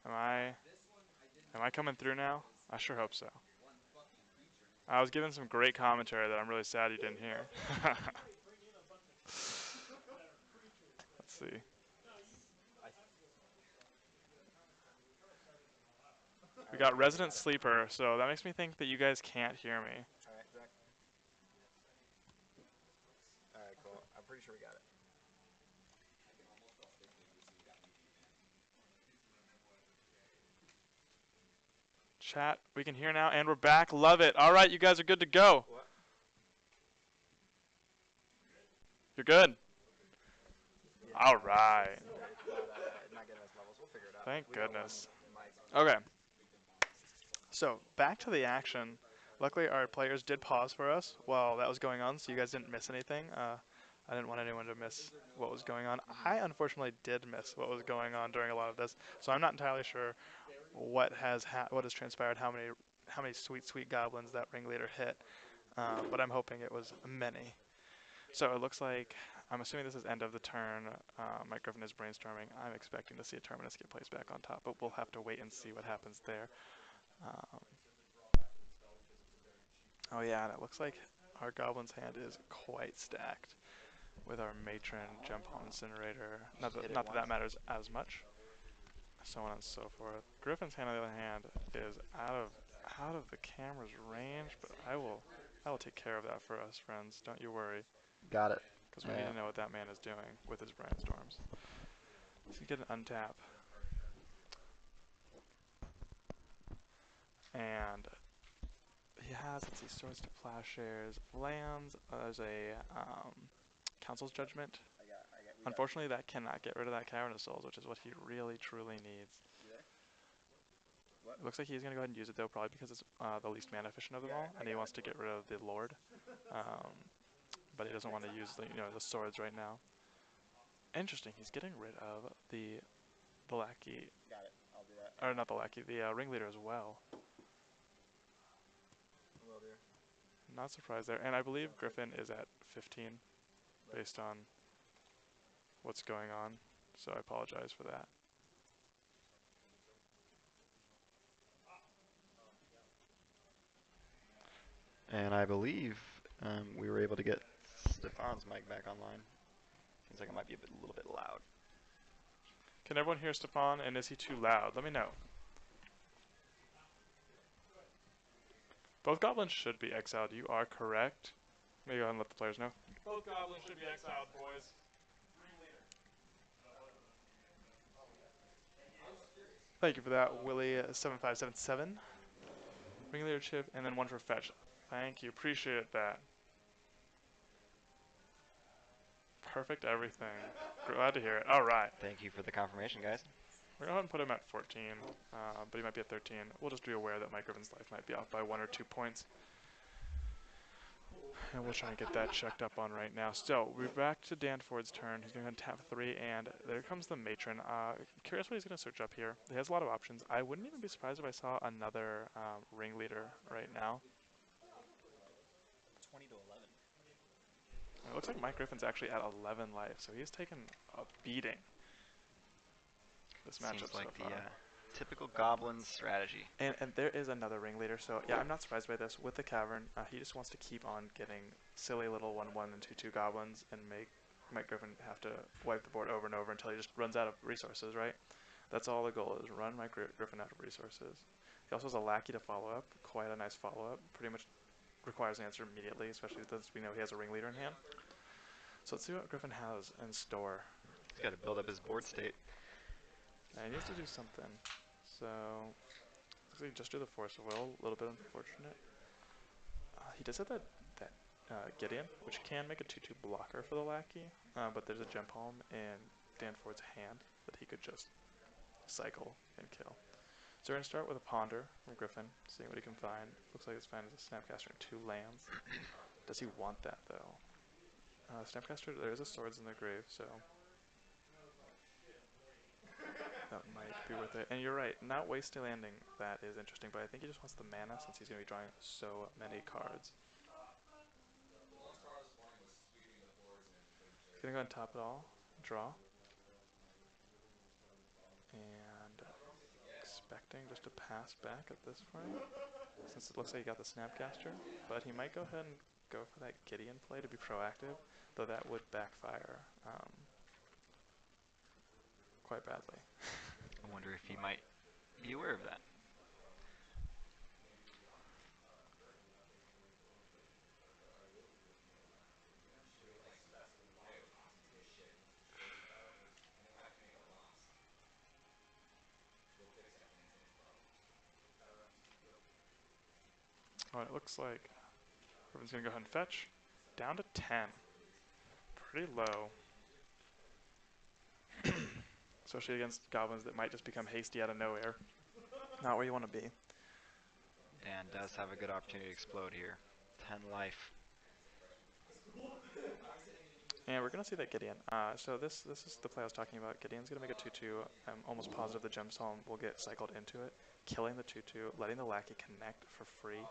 Am I coming through now? I sure hope so. I was giving some great commentary that I'm really sad you didn't hear. Let's see. We got Resident Sleeper, so that makes me think that you guys can't hear me. Alright, Zach. Alright, cool. I'm pretty sure we got it. Chat, we can hear now, and we're back. Love it. All right, you guys are good to go. What? You're good? Yeah, All right. not getting us levels. We'll figure it out. Thank We got goodness. one mic. Okay. So, back to the action. Luckily, our players did pause for us while that was going on, so you guys didn't miss anything. I didn't want anyone to miss what was going on. I unfortunately did miss what was going on during a lot of this, so I'm not entirely sure what has transpired, how many sweet goblins that ringleader hit, but I'm hoping it was many. So it looks like, I'm assuming this is end of the turn. Mike Griffin is brainstorming. I'm expecting to see a Terminus get placed back on top, but we'll have to wait and see what happens there. Oh yeah, and it looks like our Goblin's hand is quite stacked with our Matron, Jump Home Incinerator. Not that matters as much. So on and so forth. Griffin's hand, on the other hand, is out of the camera's range, but I will take care of that for us, friends. Don't you worry. Got it. Because we need to know what that man is doing with his brainstorms. So you get an untap. And he has, let's see, Swords to Plowshares, lands, there's a Council's Judgment. Unfortunately, that cannot get rid of that Cavern of Souls, which is what he really, truly needs. It looks like he's going to go ahead and use it, though, probably because it's the least mana efficient of them all, and he wants to get rid of the Lord. But he doesn't want to use the swords right now. Interesting, he's getting rid of the lackey. Got it. I'll do that. Or not the lackey, the ringleader as well. Will do. Not surprised there. And I believe Griffin is at 15 based on what's going on. So I apologize for that. And I believe we were able to get Stefan's mic back online. Seems like it might be a little bit loud. Can everyone hear Stefan, and is he too loud? Let me know. Both goblins should be exiled. You are correct. Let me go ahead and let the players know. Both goblins should be exiled, boys. Thank you for that, Willie7577. Ringleader chip, and then one for fetch. Thank you, appreciate that. Perfect everything. Glad to hear it. All right. Thank you for the confirmation, guys. We're going to go ahead and put him at 14, but he might be at 13. We'll just be aware that Mike Griffin's life might be off by 1 or 2 points. And we'll try and get that checked up on right now. So, we're back to Danford's turn. He's going to tap 3, and there comes the Matron. Curious what he's going to search up here. He has a lot of options. I wouldn't even be surprised if I saw another ringleader right now. 20 to 11. It looks like Mike Griffin's actually at 11 life, so he's taken a beating. This matchup Seems like so far. the typical Goblins strategy. And there is another ringleader, so yeah, I'm not surprised by this. With the Cavern, he just wants to keep on getting silly little 1/1 and 2/2 goblins and make Mike Griffin have to wipe the board over and over until he just runs out of resources, right? That's all the goal is, run Mike Griffin out of resources. He also has a lackey to follow up, quite a nice follow-up. Pretty much requires an answer immediately, especially since we know he has a ringleader in hand. So let's see what Griffin has in store. He's got to build up his board state. And he needs to do something. So, looks like he just do the Force of Will, a little bit unfortunate. He does have that Gideon, which can make a 2/2 blocker for the lackey, but there's a Gem Palm in Danford's hand that he could just cycle and kill. So we're going to start with a Ponder from Griffin, seeing what he can find. Looks like it's fine as a Snapcaster and 2 lands. Does he want that, though? Snapcaster, there is a Swords in the grave, so that might be worth it. And you're right, not wasting landing, that is interesting, but I think he just wants the mana since he's going to be drawing so many cards. He's going to go and top it all, draw. And expecting just to pass back at this point, since it looks like he got the Snapcaster. But he might go ahead and go for that Gideon play to be proactive, though that would backfire quite badly. I wonder if he might be aware of that. Oh, it looks like Griffin's going to go ahead and fetch. Down to 10. Pretty low. Especially against goblins that might just become hasty out of nowhere. Not where you want to be. Dan does have a good opportunity to explode here. 10 life. And we're going to see that Gideon. So this is the play I was talking about. Gideon's going to make a 2-2. I'm almost positive the Gemstone will get cycled into it, killing the 2-2, letting the Lackey connect for free.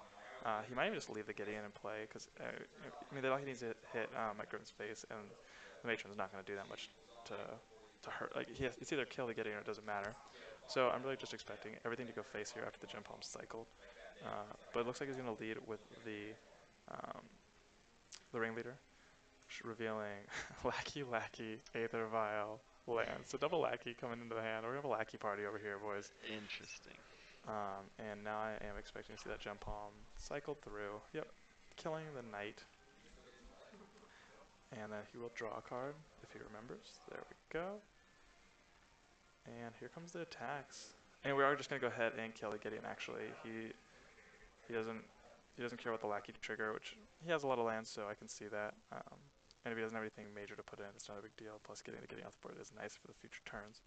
He might even just leave the Gideon in play, because I mean, the Lackey needs to hit at Griffin's face, and the Matron's not going to do that much to hurt. Like, it's either kill the Gideon or it doesn't matter. So I'm really just expecting everything to go face here after the Gem Palm's cycled. But it looks like he's going to lead with the ringleader, revealing Lackey, Aether Vial, Land. So double Lackey coming into the hand. We're going to have a Lackey party over here, boys. Interesting. And now I am expecting to see that Gem Palm cycled through. Yep, killing the Knight. And then he will draw a card if he remembers. There we go. And here comes the attacks. And we are just going to go ahead and kill the Gideon, actually. He doesn't care about the Lackey trigger, which he has a lot of lands, so I can see that. And if he doesn't have anything major to put in, it's not a big deal. Plus, getting the Gideon off the board is nice for the future turns.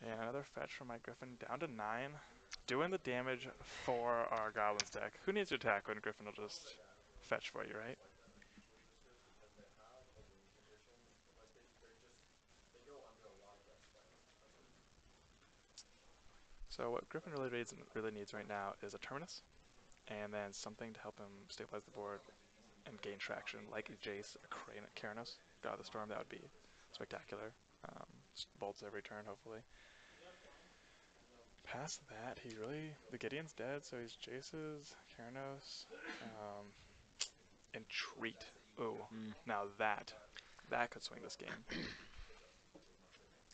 And another fetch from my Griffin, down to 9. Doing the damage for our Goblins deck. Who needs to attack when Griffin will just fetch for you, right? So what Griffin really needs right now is a Terminus, and then something to help him stabilize the board and gain traction, like a Jace, a Keranos, God of the Storm. That would be spectacular. Bolts every turn, hopefully. Past that, the Gideon's dead, so he's Jace's, Keranos, Entreat. Ooh, now that could swing this game.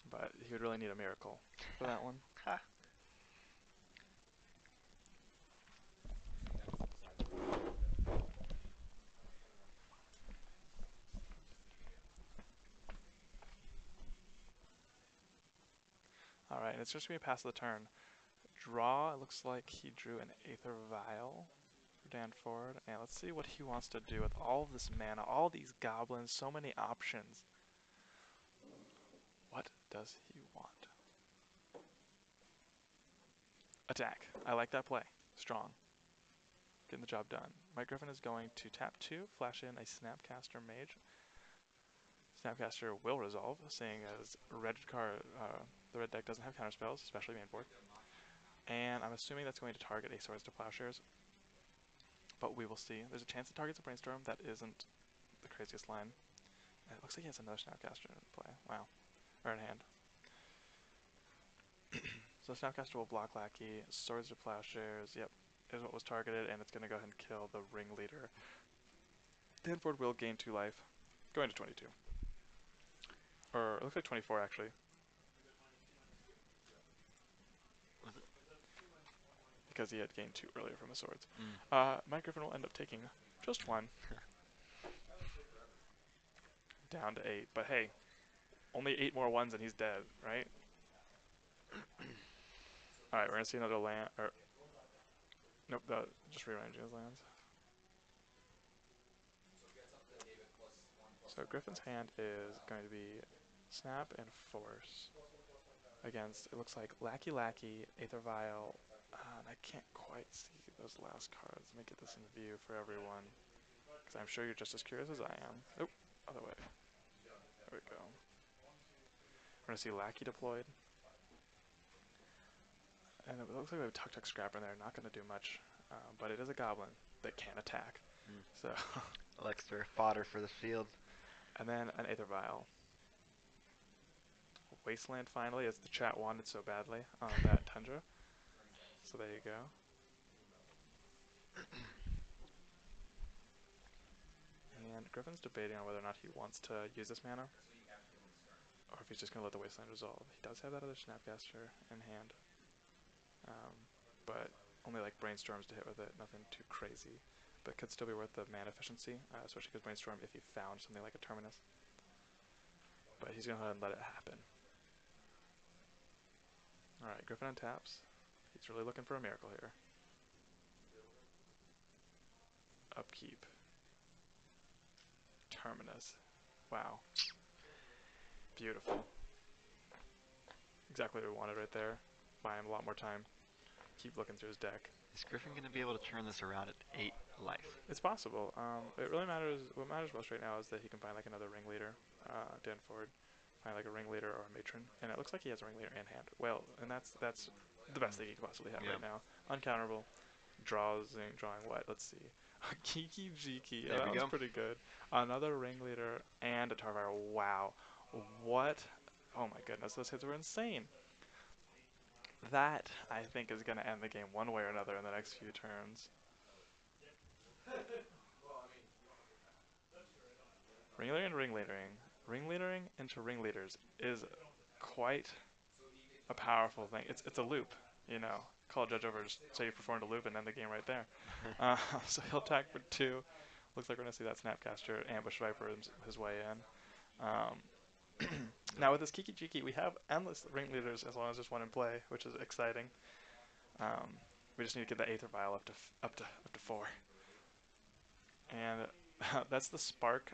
But he would really need a miracle for that one. Ha. Alright, and it's just going to be past the turn. Draw, it looks like he drew an Aether Vial for Danford. And let's see what he wants to do with all of this mana, all these goblins, so many options. What does he want? Attack. I like that play. Strong. Getting the job done. My Griffin is going to tap 2, flash in a Snapcaster Mage. Snapcaster will resolve, seeing as the red deck doesn't have counterspells, especially main board. And I'm assuming that's going to target a Swords to Plowshares. But we will see. There's a chance it targets a Brainstorm. That isn't the craziest line. It looks like he has another Snapcaster in play. Wow. Or in hand. So Snapcaster will block Lackey. Swords to Plowshares, yep, is what was targeted, and it's going to go ahead and kill the ringleader. Danford will gain 2 life, going to 22. Or it looks like 24 actually. Was it? Because he had gained 2 earlier from his swords. My Griffin will end up taking just 1. Down to 8. But hey, only 8 more 1s and he's dead, right? Alright, we're going to see another land. Nope, just rearranging his lands. So Griffin's hand is going to be Snap and Force against, it looks like Lackey, Aether Vial, and I can't quite see those last cards. Let me get this in view for everyone, because I'm sure you're just as curious as I am. Oh, other way. There we go. We're going to see Lackey deployed. And it looks like we have Tuk Scrapper in there, not going to do much, but it is a Goblin that can attack. So Extra fodder for the field. And then an Aether Vial. Wasteland finally, as the chat wanted so badly on that Tundra. So there you go. And Griffin's debating on whether or not he wants to use this mana, or if he's just going to let the Wasteland resolve. He does have that other Snapcaster in hand, but only like Brainstorms to hit with it, nothing too crazy. But could still be worth the mana efficiency, especially because Brainstorm if he found something like a Terminus. But he's going to go ahead and let it happen. Alright, Griffin untaps. He's really looking for a miracle here. Upkeep. Terminus. Wow. Beautiful. Exactly what we wanted right there. Buy him a lot more time. Keep looking through his deck. Is Griffin going to be able to turn this around at 8 life? It's possible. It really matters. What matters most right now is that he can find like another ringleader, Dan Ford, find like a ringleader or a matron, and it looks like he has a ringleader in hand. Well, and that's the best thing he could possibly have right now. Uncounterable. Drawing what? Let's see. Kiki Jiki. There That we one's go. pretty good. Another ringleader and a Tarfire. Wow. What? Oh my goodness, those hits were insane. That, I think, is going to end the game one way or another in the next few turns. Ringleader and ringleadering. Ringleadering into ringleaders is quite a powerful thing. It's a loop, you know. Call a judge over, just say you performed a loop and end the game right there. So he'll attack for 2. Looks like we're going to see that Snapcaster ambush Viper his way in. Now with this Kiki Jiki, we have endless ringleaders as long as there's one in play, which is exciting. We just need to get the Aether Vial up to 4. And that's the Spark.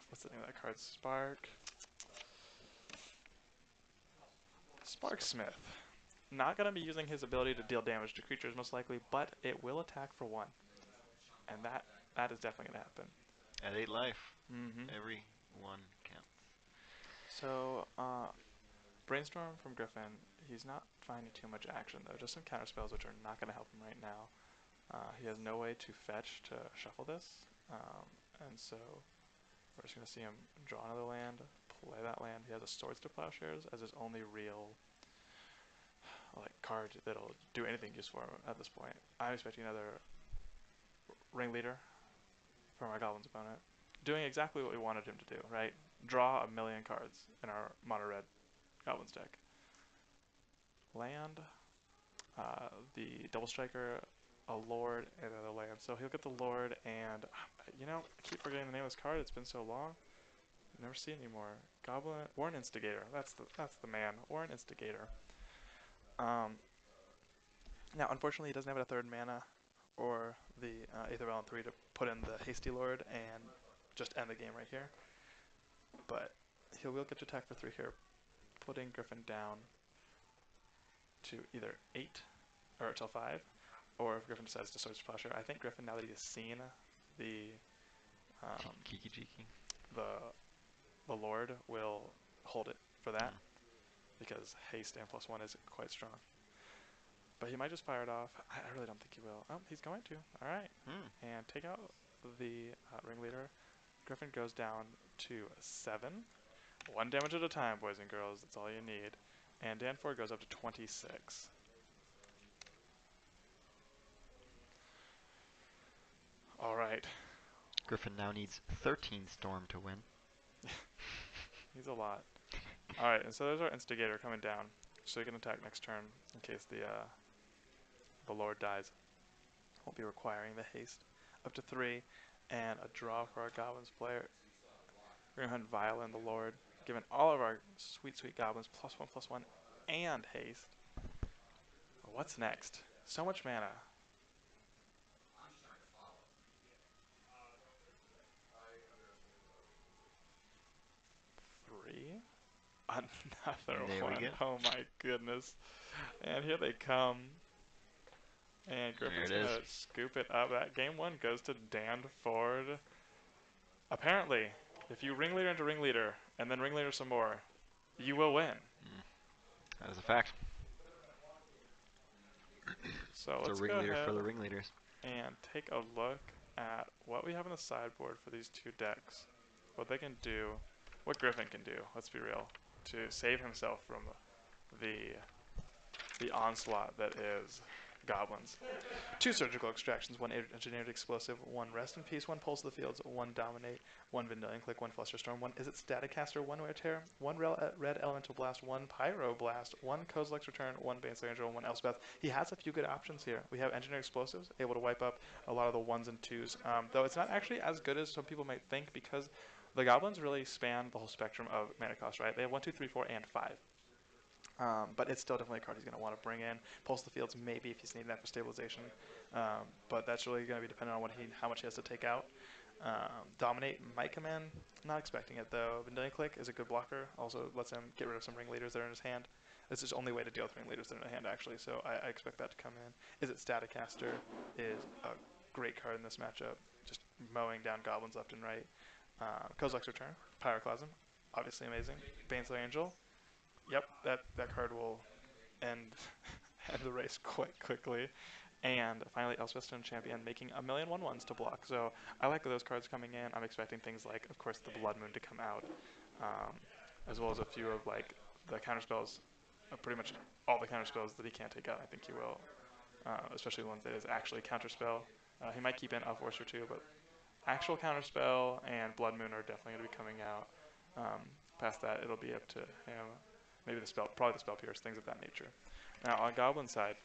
What's the name of that card? Sparksmith. Not going to be using his ability to deal damage to creatures most likely, but it will attack for 1. And that is definitely going to happen. At 8 life, every one counts. So, Brainstorm from Griffin, he's not finding too much action though, just some counter spells which are not going to help him right now. He has no way to fetch to shuffle this, and so we're just going to see him draw another land, play that land. He has a Swords to Plowshares as his only real card that'll do anything useful for him at this point. I'm expecting another ringleader from our Goblins opponent, doing exactly what we wanted him to do, right? Draw a million cards in our mono red Goblins deck. Land, the Double Striker, a Lord, and another land. So he'll get the Lord, and you know, I keep forgetting the name of this card. It's been so long. I've never seen it anymore. Warren Instigator. That's the man. Warren Instigator. Now, unfortunately, he doesn't have a 3rd mana or the Aether Vial 3 to put in the Hasty Lord and just end the game right here. But he will get to attack for 3 here, putting Griffin down to either 8 or till 5, or if Griffin decides to Swords to Plowshare. I think Griffin, now that he has seen the Kiki Jiki. the Lord, will hold it for that because haste and +1 is quite strong. But he might just fire it off. I really don't think he will. Oh, he's going to. All right. And take out the ringleader. Griffin goes down to 7. 1 damage at a time, boys and girls. That's all you need. And Dan Ford goes up to 26. All right. Griffin now needs 13 Storm to win. He's a lot. All right, and so there's our Instigator coming down, so he can attack next turn in case the Lord dies. Won't be requiring the haste. Up to 3, and a draw for our Goblins player. We're going to hunt Violin the Lord, giving all of our sweet, sweet Goblins +1/+1 and haste. What's next? So much mana. Another There one. we go. Oh my goodness. And here they come. And Griffin's going to scoop it up. That game 1 goes to Dan Ford. Apparently, if you ringleader into ringleader, and then ringleader some more, you will win. That is a fact. So it's let's a ringleader go ahead for the ringleaders. and take a look at what we have on the sideboard for these 2 decks. What they can do, what Griffin can do, let's be real. to save himself from the onslaught that is Goblins. 2 surgical extractions, 1 engineered explosive, 1 rest in peace, 1 pulse of the fields, 1 dominate, 1 Vendilion click, 1 flusterstorm, 1 is it static caster, 1 wear tear, 1 red elemental blast, 1 pyro blast, 1 Kozilek's return, 1 Baneslayer Angel, 1 Elspeth. He has a few good options here. We have engineered explosives, able to wipe up a lot of the 1s and 2s, though it's not actually as good as some people might think because the Goblins really span the whole spectrum of mana cost, right? They have 1, 2, 3, 4, and 5. But it's still definitely a card he's going to want to bring in. Pulse the fields, maybe if he's needing that for stabilization. But that's really going to be dependent on how much he has to take out. Dominate might come in. Not expecting it though. Vendilion Click is a good blocker. Also lets him get rid of some ringleaders that are in his hand. It's his only way to deal with ringleaders that are in his hand actually. So I expect that to come in. Is it Static Caster is a great card in this matchup. Just mowing down goblins left and right. Kozilek's Return, Pyroclasm, obviously amazing. Baneslayer Angel. Yep, that card will end the race quite quickly. And finally, Elspeth Stone Champion making a million 1/1s to block. So I like those cards coming in. I'm expecting things like, of course, the Blood Moon to come out, as well as a few of like the counterspells, pretty much all the counterspells that he can't take out. I think he will, especially the ones that is actually counterspell. He might keep in a force or two, but actual counterspell and Blood Moon are definitely going to be coming out. Past that, it'll be up to him. Maybe probably the Spell Pierce, things of that nature. Now, on Goblin side,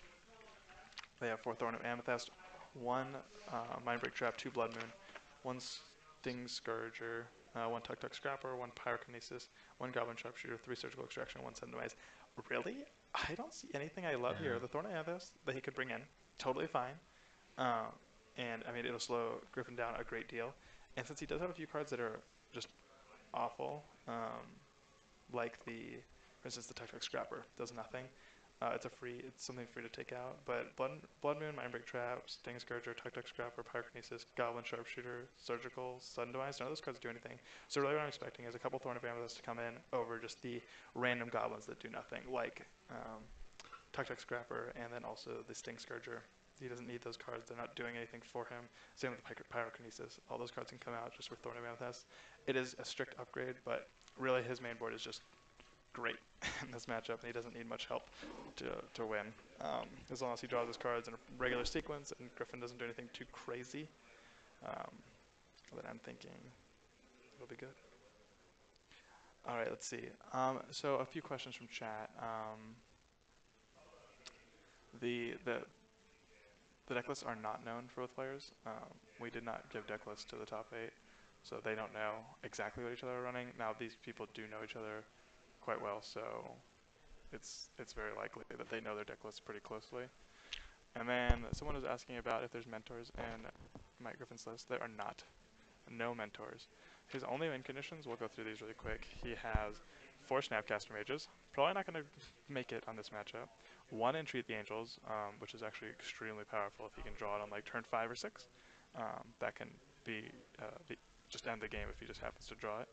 they have 4 Thorn of Amethyst, 1 Mindbreak Trap, 2 Blood Moon, 1 Sting Scourger, 1 Tuk Tuk Scrapper, 1 Pyrokinesis, 1 Goblin Sharpshooter, 3 Surgical Extraction, 1 Send Demise. Really? I don't see anything I love here. The Thorn of Amethyst that he could bring in, totally fine. And, I mean, it'll slow Griffin down a great deal. And since he does have a few cards that are just awful, like for instance, the Tuk Tuk Scrapper does nothing. It's something free to take out. But Blood Moon, Mindbreak Trap, Sting Scourger, Tuk Tuk Scrapper, Pyrokinesis, Goblin Sharpshooter, Surgical, Sudden Demise, none of those cards do anything. So really what I'm expecting is a couple Thorn of Amethyst to come in over just the random goblins that do nothing, like Tuk Tuk Scrapper and then also the Sting Scourger. He doesn't need those cards. They're not doing anything for him. Same with the Pyrokinesis. All those cards can come out just with Thorn of Amethyst. It is a strict upgrade, but really his main board is just great in this matchup, and he doesn't need much help to win. As long as he draws his cards in a regular sequence and Griffin doesn't do anything too crazy, then I'm thinking it'll be good. All right, let's see. So a few questions from chat. The deck lists are not known for both players. We did not give deck lists to the top 8, so they don't know exactly what each other are running. Now these people do know each other quite well, so it's very likely that they know their deck lists pretty closely. And then someone was asking about if there's mentors in Mike Griffin's list. There are not. No mentors. His only win conditions, we'll go through these really quick. He has 4 Snapcaster Mages, probably not going to make it on this matchup. 1 Entreat the Angels, which is actually extremely powerful if he can draw it on like turn 5 or 6. That can be just end the game if he just happens to draw it.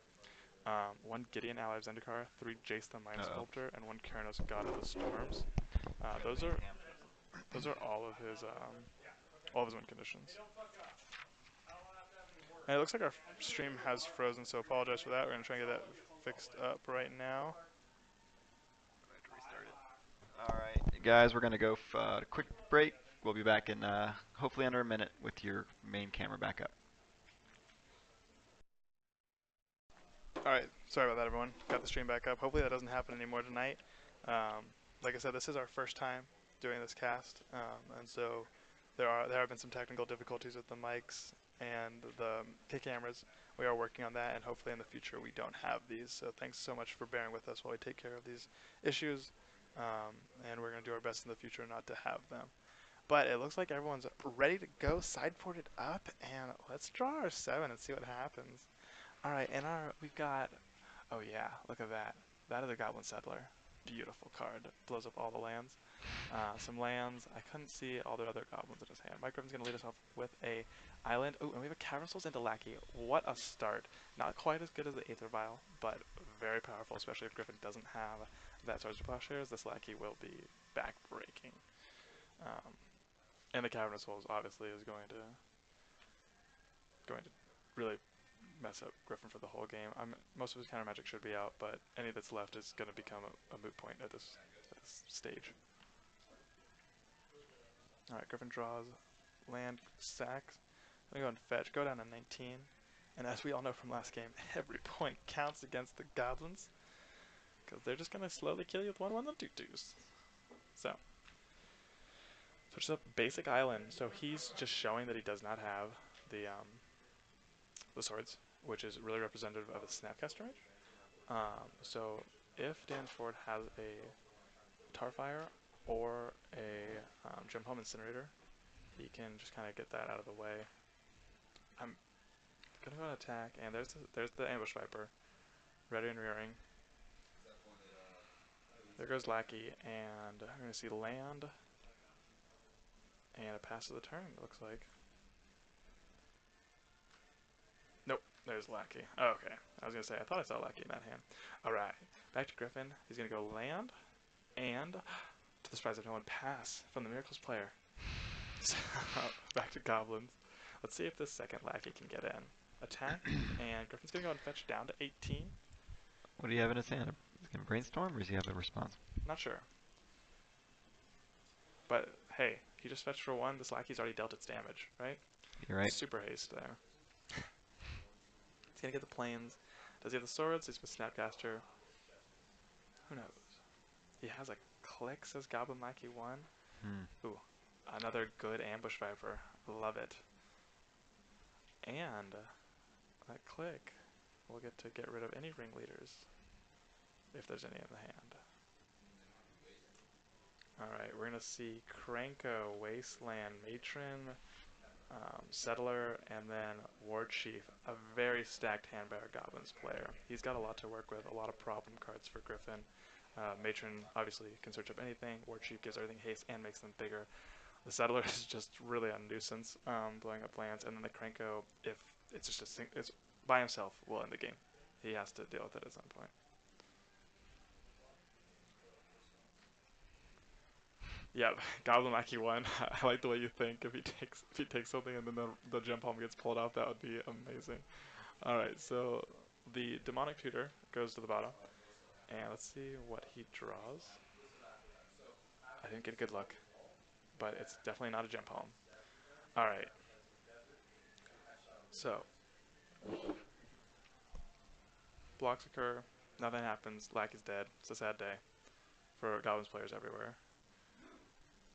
1 Gideon Ally of Zendikar, 3 Jace the Mind Sculptor, and 1 Keranos God of the Storms. Those are all of his win conditions. And it looks like our stream has frozen, so apologize for that. We're gonna try and get that fixed up right now. All right, guys, we're gonna go for a quick break. We'll be back in hopefully under a minute with your main camera back up. Alright, sorry about that, everyone. Got the stream back up. Hopefully that doesn't happen anymore tonight. Like I said, this is our first time doing this cast, and so there have been some technical difficulties with the mics and the cameras. We are working on that, and hopefully in the future we don't have these. So thanks so much for bearing with us while we take care of these issues, and we're going to do our best in the future not to have them. But it looks like everyone's ready to go, side-ported up, and let's draw our 7 and see what happens. All right, and we've got, oh yeah, look at that. That is a Goblin Settler. Beautiful card. Blows up all the lands. Some lands. I couldn't see all the other goblins in his hand. Mike Griffin's going to lead us off with a island. Oh, and we have a Cavern Souls into Lackey. What a start. Not quite as good as the Aether Vial, but very powerful, especially if Griffin doesn't have that Swords of Plowshares. This Lackey will be back-breaking. And the Cavern of Souls obviously is going to really mess up Griffin for the whole game. Most of his counter magic should be out, but any that's left is going to become a moot point at this stage. Alright, Griffin draws, land, sacks. I'm going to go and fetch, go down to 19. And as we all know from last game, every point counts against the Goblins, because they're just going to slowly kill you with 1/1 and 2/2s. So, switches up basic island. So he's just showing that he does not have the swords, which is really representative of a Snapcaster range. So if Danford has a Tarfire or a Gem Home Incinerator, he can just kind of get that out of the way. I'm gonna go and attack, and there's the Ambush Viper, ready and rearing. There goes Lackey, and I'm gonna see land, and a pass of the turn. It looks like. Nope, there's Lackey. Oh, okay, I was gonna say I thought I saw Lackey in that hand. All right, back to Griffin. He's gonna go land, and to the surprise of no one, pass from the Miracles player. So, back to Goblins. Let's see if this second Lackey can get in. Attack, and Griffin's going to go and fetch down to 18. What do you have in his hand? Is he going to brainstorm, or does he have a response? Not sure. But, hey, he just fetched for 1. This Lackey's already dealt its damage, right? You're right. Super haste there. He's going to get the planes. Does he have the swords? He's with Snapcaster. Who knows? He has a click, says Goblin Lackey 1. Ooh, another good Ambush Viper. Love it. And that click will get to get rid of any ringleaders, if there's any in the hand. Alright, we're going to see Kranko, Wasteland, Matron, Settler, and then War Chief. A very stacked hand by our Goblins player. He's got a lot to work with, a lot of problem cards for Griffin. Matron obviously can search up anything. War Chief gives everything haste and makes them bigger. The Settler is just really a nuisance, blowing up lands, and then the Kranko, if it's just it's by himself, will end the game. He has to deal with it at some point. Yeah, Goblin Lackey 1. I like the way you think. If he takes something and then the Gem Palm gets pulled off, that would be amazing. All right, so the Demonic Tutor goes to the bottom, and let's see what he draws. I didn't get good luck, but it's definitely not a Gem Palm. All right. So, blocks occur, nothing happens, Lackey's dead. It's a sad day for Goblins players everywhere.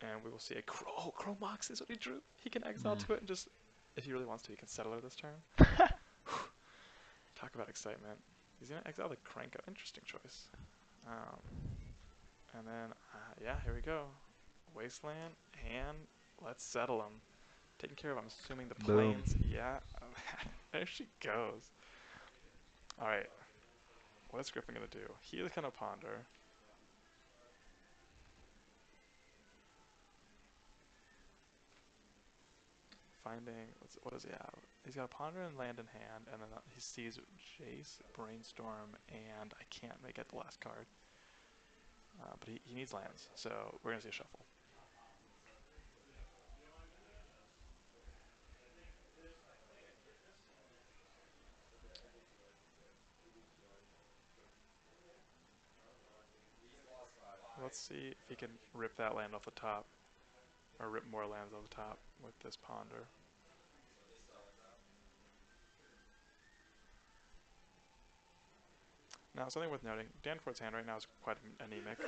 And we will see a Crow Mox is what he drew. He can exile to it and just, if he really wants to, he can settle it this turn. Talk about excitement. He's going to exile the Kranko. Interesting choice. And then, yeah, here we go. Wasteland, and let's settle him. Taking care of, I'm assuming, the planes. Boom. Yeah, there she goes. Alright, what is Griffin going to do? He is going to ponder. Finding, what does he have? He's got a ponder and land in hand, and then he sees Jace, Brainstorm, and I can't make it the last card. But he needs lands, so we're going to see a shuffle. Let's see if he can rip that land off the top, or rip more lands off the top with this ponder. Now, something worth noting, Danforth's hand right now is quite anemic.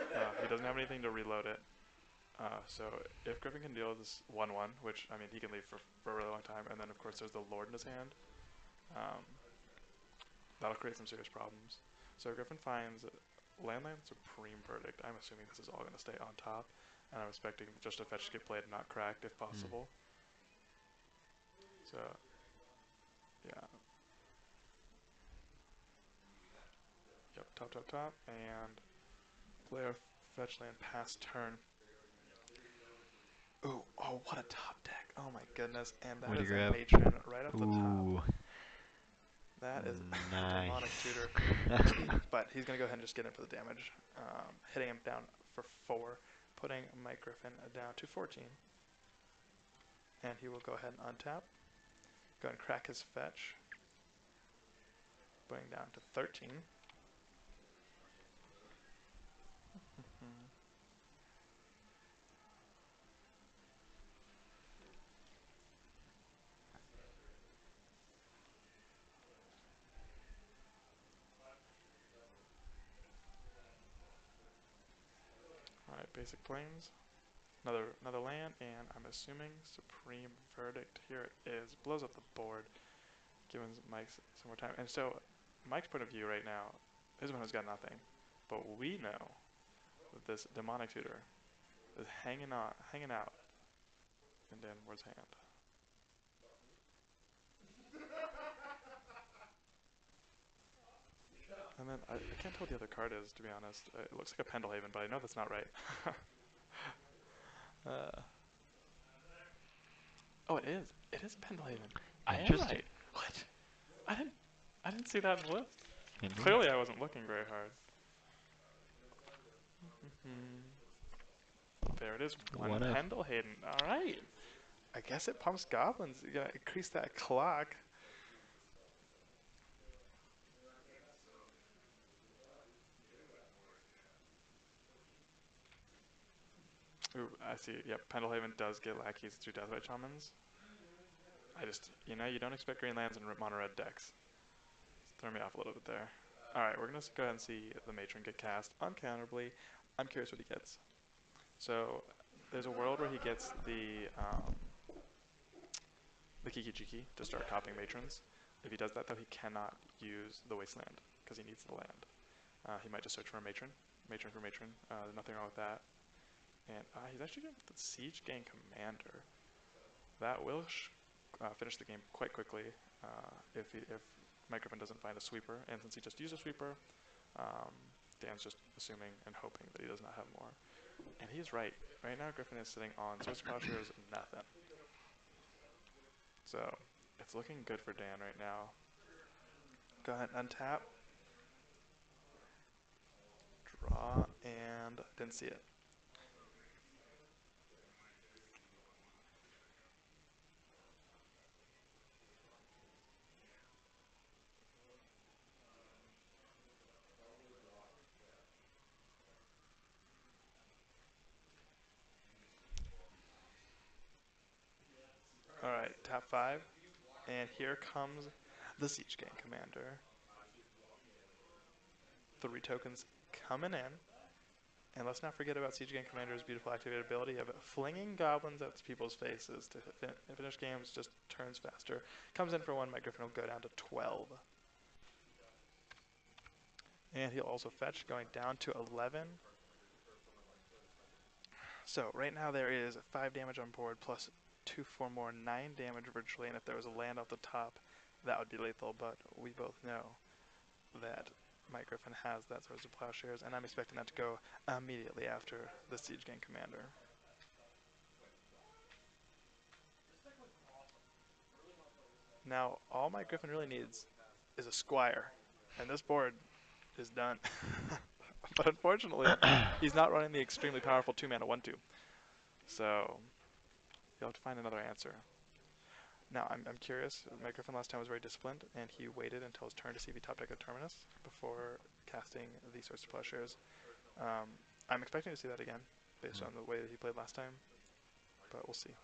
He doesn't have anything to reload it. So if Griffin can deal with this 1/1, which, I mean, he can leave for a really long time, and then, of course, there's the Lord in his hand, that'll create some serious problems. So Griffin finds Landland Supreme Verdict. I'm assuming this is all going to stay on top, and I'm expecting just a fetch to get played, not cracked, if possible. So, yeah. Yep, top, and player fetch land pass turn. Ooh, oh, what a top deck. Oh my goodness, and that is a Matron right off the top. That is nice. Demonic Tutor. But he's going to go ahead and just get in for the damage. Hitting him down for 4, putting Mike Griffin down to 14. And he will go ahead and untap. Go and crack his fetch. Going down to 13. Alright, basic plains. Another land, and I'm assuming Supreme Verdict. Here it is. Blows up the board, giving Mike some more time. And so, Mike's point of view right now, his opponent's got nothing. But we know that this demonic tutor is hanging out in Dan Ward's hand. And then, I can't tell what the other card is, to be honest. It looks like a Pendelhaven, but I know that's not right. Oh, it is. It is Pendelhaven. I am right. What? I didn't see that in the list. Clearly, I wasn't looking very hard. There it is. One Pendelhaven. All right. I guess it pumps goblins. You gotta increase that clock. Ooh, I see. Yep, Pendelhaven does get lackeys through Death by Shamans. I just, you don't expect green lands in mono red decks. Throw me off a little bit there. Alright, we're going to go ahead and see the Matron get cast uncounterably. I'm curious what he gets. So, there's a world where he gets the Kiki Jiki to start copying Matrons. If he does that, though, he cannot use the Wasteland, because he needs the land. He might just search for a Matron. Matron for Matron. There's nothing wrong with that. And he's actually going with the Siege Gang Commander. That will finish the game quite quickly if Mike Griffin doesn't find a sweeper. And since he just used a sweeper, Dan's just assuming and hoping that he does not have more. And he's right. Right now, Griffin is sitting on Swords to Plowshares, nothing. So, it's looking good for Dan right now. Go ahead and untap. Draw, and didn't see it. Alright, tap 5. And here comes the Siege Gang Commander. 3 tokens coming in. And let's not forget about Siege Gang Commander's beautiful activated ability of flinging goblins at people's faces to finish games just turns faster. Comes in for 1, Mike Griffin will go down to 12. And he'll also fetch, going down to 11. So right now there is 5 damage on board plus 2 for more, 9 damage virtually, and if there was a land off the top, that would be lethal, but we both know that Mike Griffin has that Swords to Plowshares, and I'm expecting that to go immediately after the Siege Gang Commander. Now, all Mike Griffin really needs is a Squire, and this board is done. But unfortunately, he's not running the extremely powerful 2-mana 1/2. So, you'll have to find another answer. Now, I'm curious. Mike Griffin last time was very disciplined, and he waited until his turn to see if he top decked a Terminus before casting the Swords to Plowshares. I'm expecting to see that again, based on the way that he played last time, but we'll see.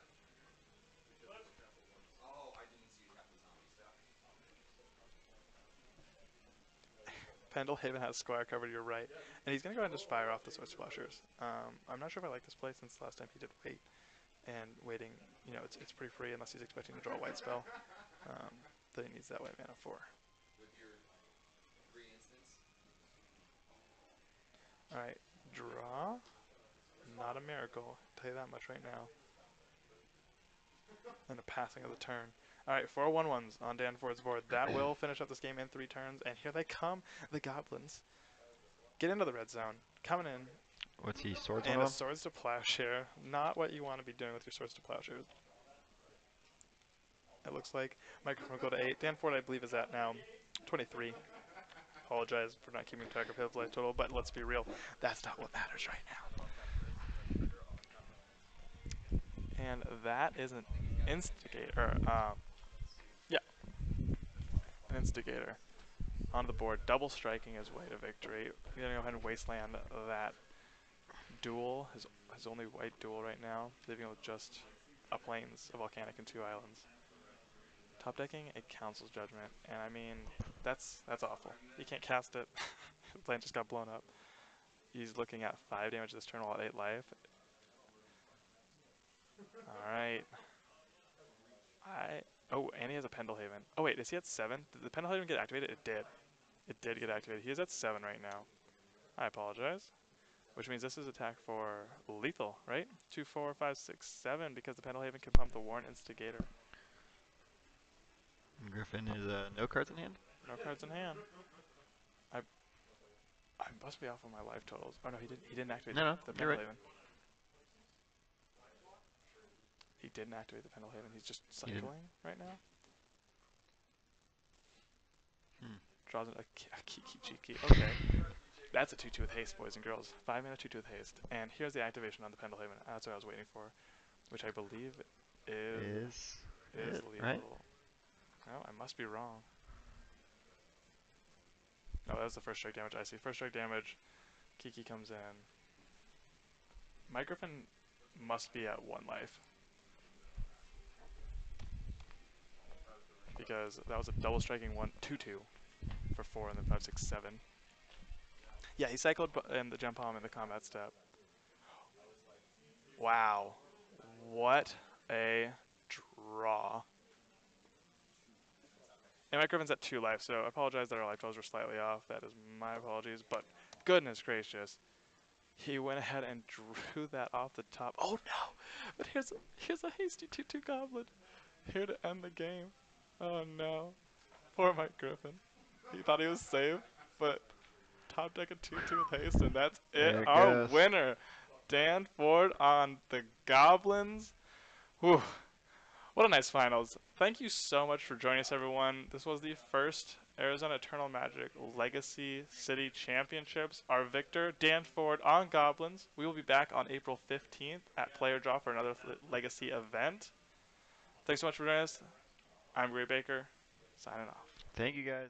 Pendelhaven has Squire covered, you're right. And he's going to go ahead and just fire off the Swords to Plowshares. I'm not sure if I like this play since last time he did wait. And waiting, it's pretty free unless he's expecting to draw a white spell that he needs that white mana for. Alright, draw. Not a miracle, I'll tell you that much right now. And a passing of the turn. Alright, 4 1/1s on Dan Ford's board. That will finish up this game in 3 turns, and here they come, the Goblins. Get into the red zone. Coming in. What's he, Swords and on a Swords to Plowshare. Not what you want to be doing with your Swords to Plowshares. It looks like Microphone will go to 8. Dan Ford, I believe, is at now 23. Apologize for not keeping track of his life total, but let's be real. That's not what matters right now. And that is an instigator. Yeah. An instigator. onto the board, double striking his way to victory. He's going to go ahead and wasteland that duel, his only white duel right now, leaving him with just a plains, a volcanic, and 2 islands. Top decking a Council's Judgment, and I mean, that's awful. You can't cast it. The plan just got blown up. He's looking at 5 damage this turn while at 8 life. Alright. Oh, and he has a Pendlehaven. Oh wait, is he at 7? Did the Pendlehaven get activated? It did. It did get activated. He is at 7 right now. I apologize. Which means this is attack for lethal, right? 2, 4, 5, 6, 7, because the Pendlehaven can pump the Warren Instigator. Griffin is no cards in hand. No cards in hand. I must be off on my life totals. Oh no, he didn't activate No, the you're right. Pendlehaven. He didn't activate the Pendlehaven. He's just cycling right now. Draws a Kiki Cheeky. Okay. That's a 2-2 with haste, boys and girls. 5 mana 2-2 with haste. And here's the activation on the Pendlehaven. That's what I was waiting for. Which I believe is lethal. Right? No, I must be wrong. No, that was the first strike damage I see. First strike damage. Kiki comes in. My Griffin must be at 1 life. Because that was a double striking 2-2 for 4 and then 5, 6, 7. Yeah, he cycled in the jump bomb in the combat step. Wow. What a draw. And my Griffin's at 2 life, so I apologize that our life totals were slightly off. That is my apologies, but goodness gracious. He went ahead and drew that off the top. Oh no! But here's a hasty 2-2 goblin. Here to end the game. Oh no. Poor Mike Griffin. He thought he was safe, but top deck a 2-2 with haste, and that's it. There it Our goes. winner, Dan Ford on the Goblins. Whew. What a nice finals. Thank you so much for joining us, everyone. This was the first Arizona Eternal Magic Legacy City Championships. Our victor, Dan Ford on Goblins. We will be back on April 15th at Player Draw for another Legacy event. Thanks so much for joining us. I'm Gray Baker, signing off. Thank you, guys.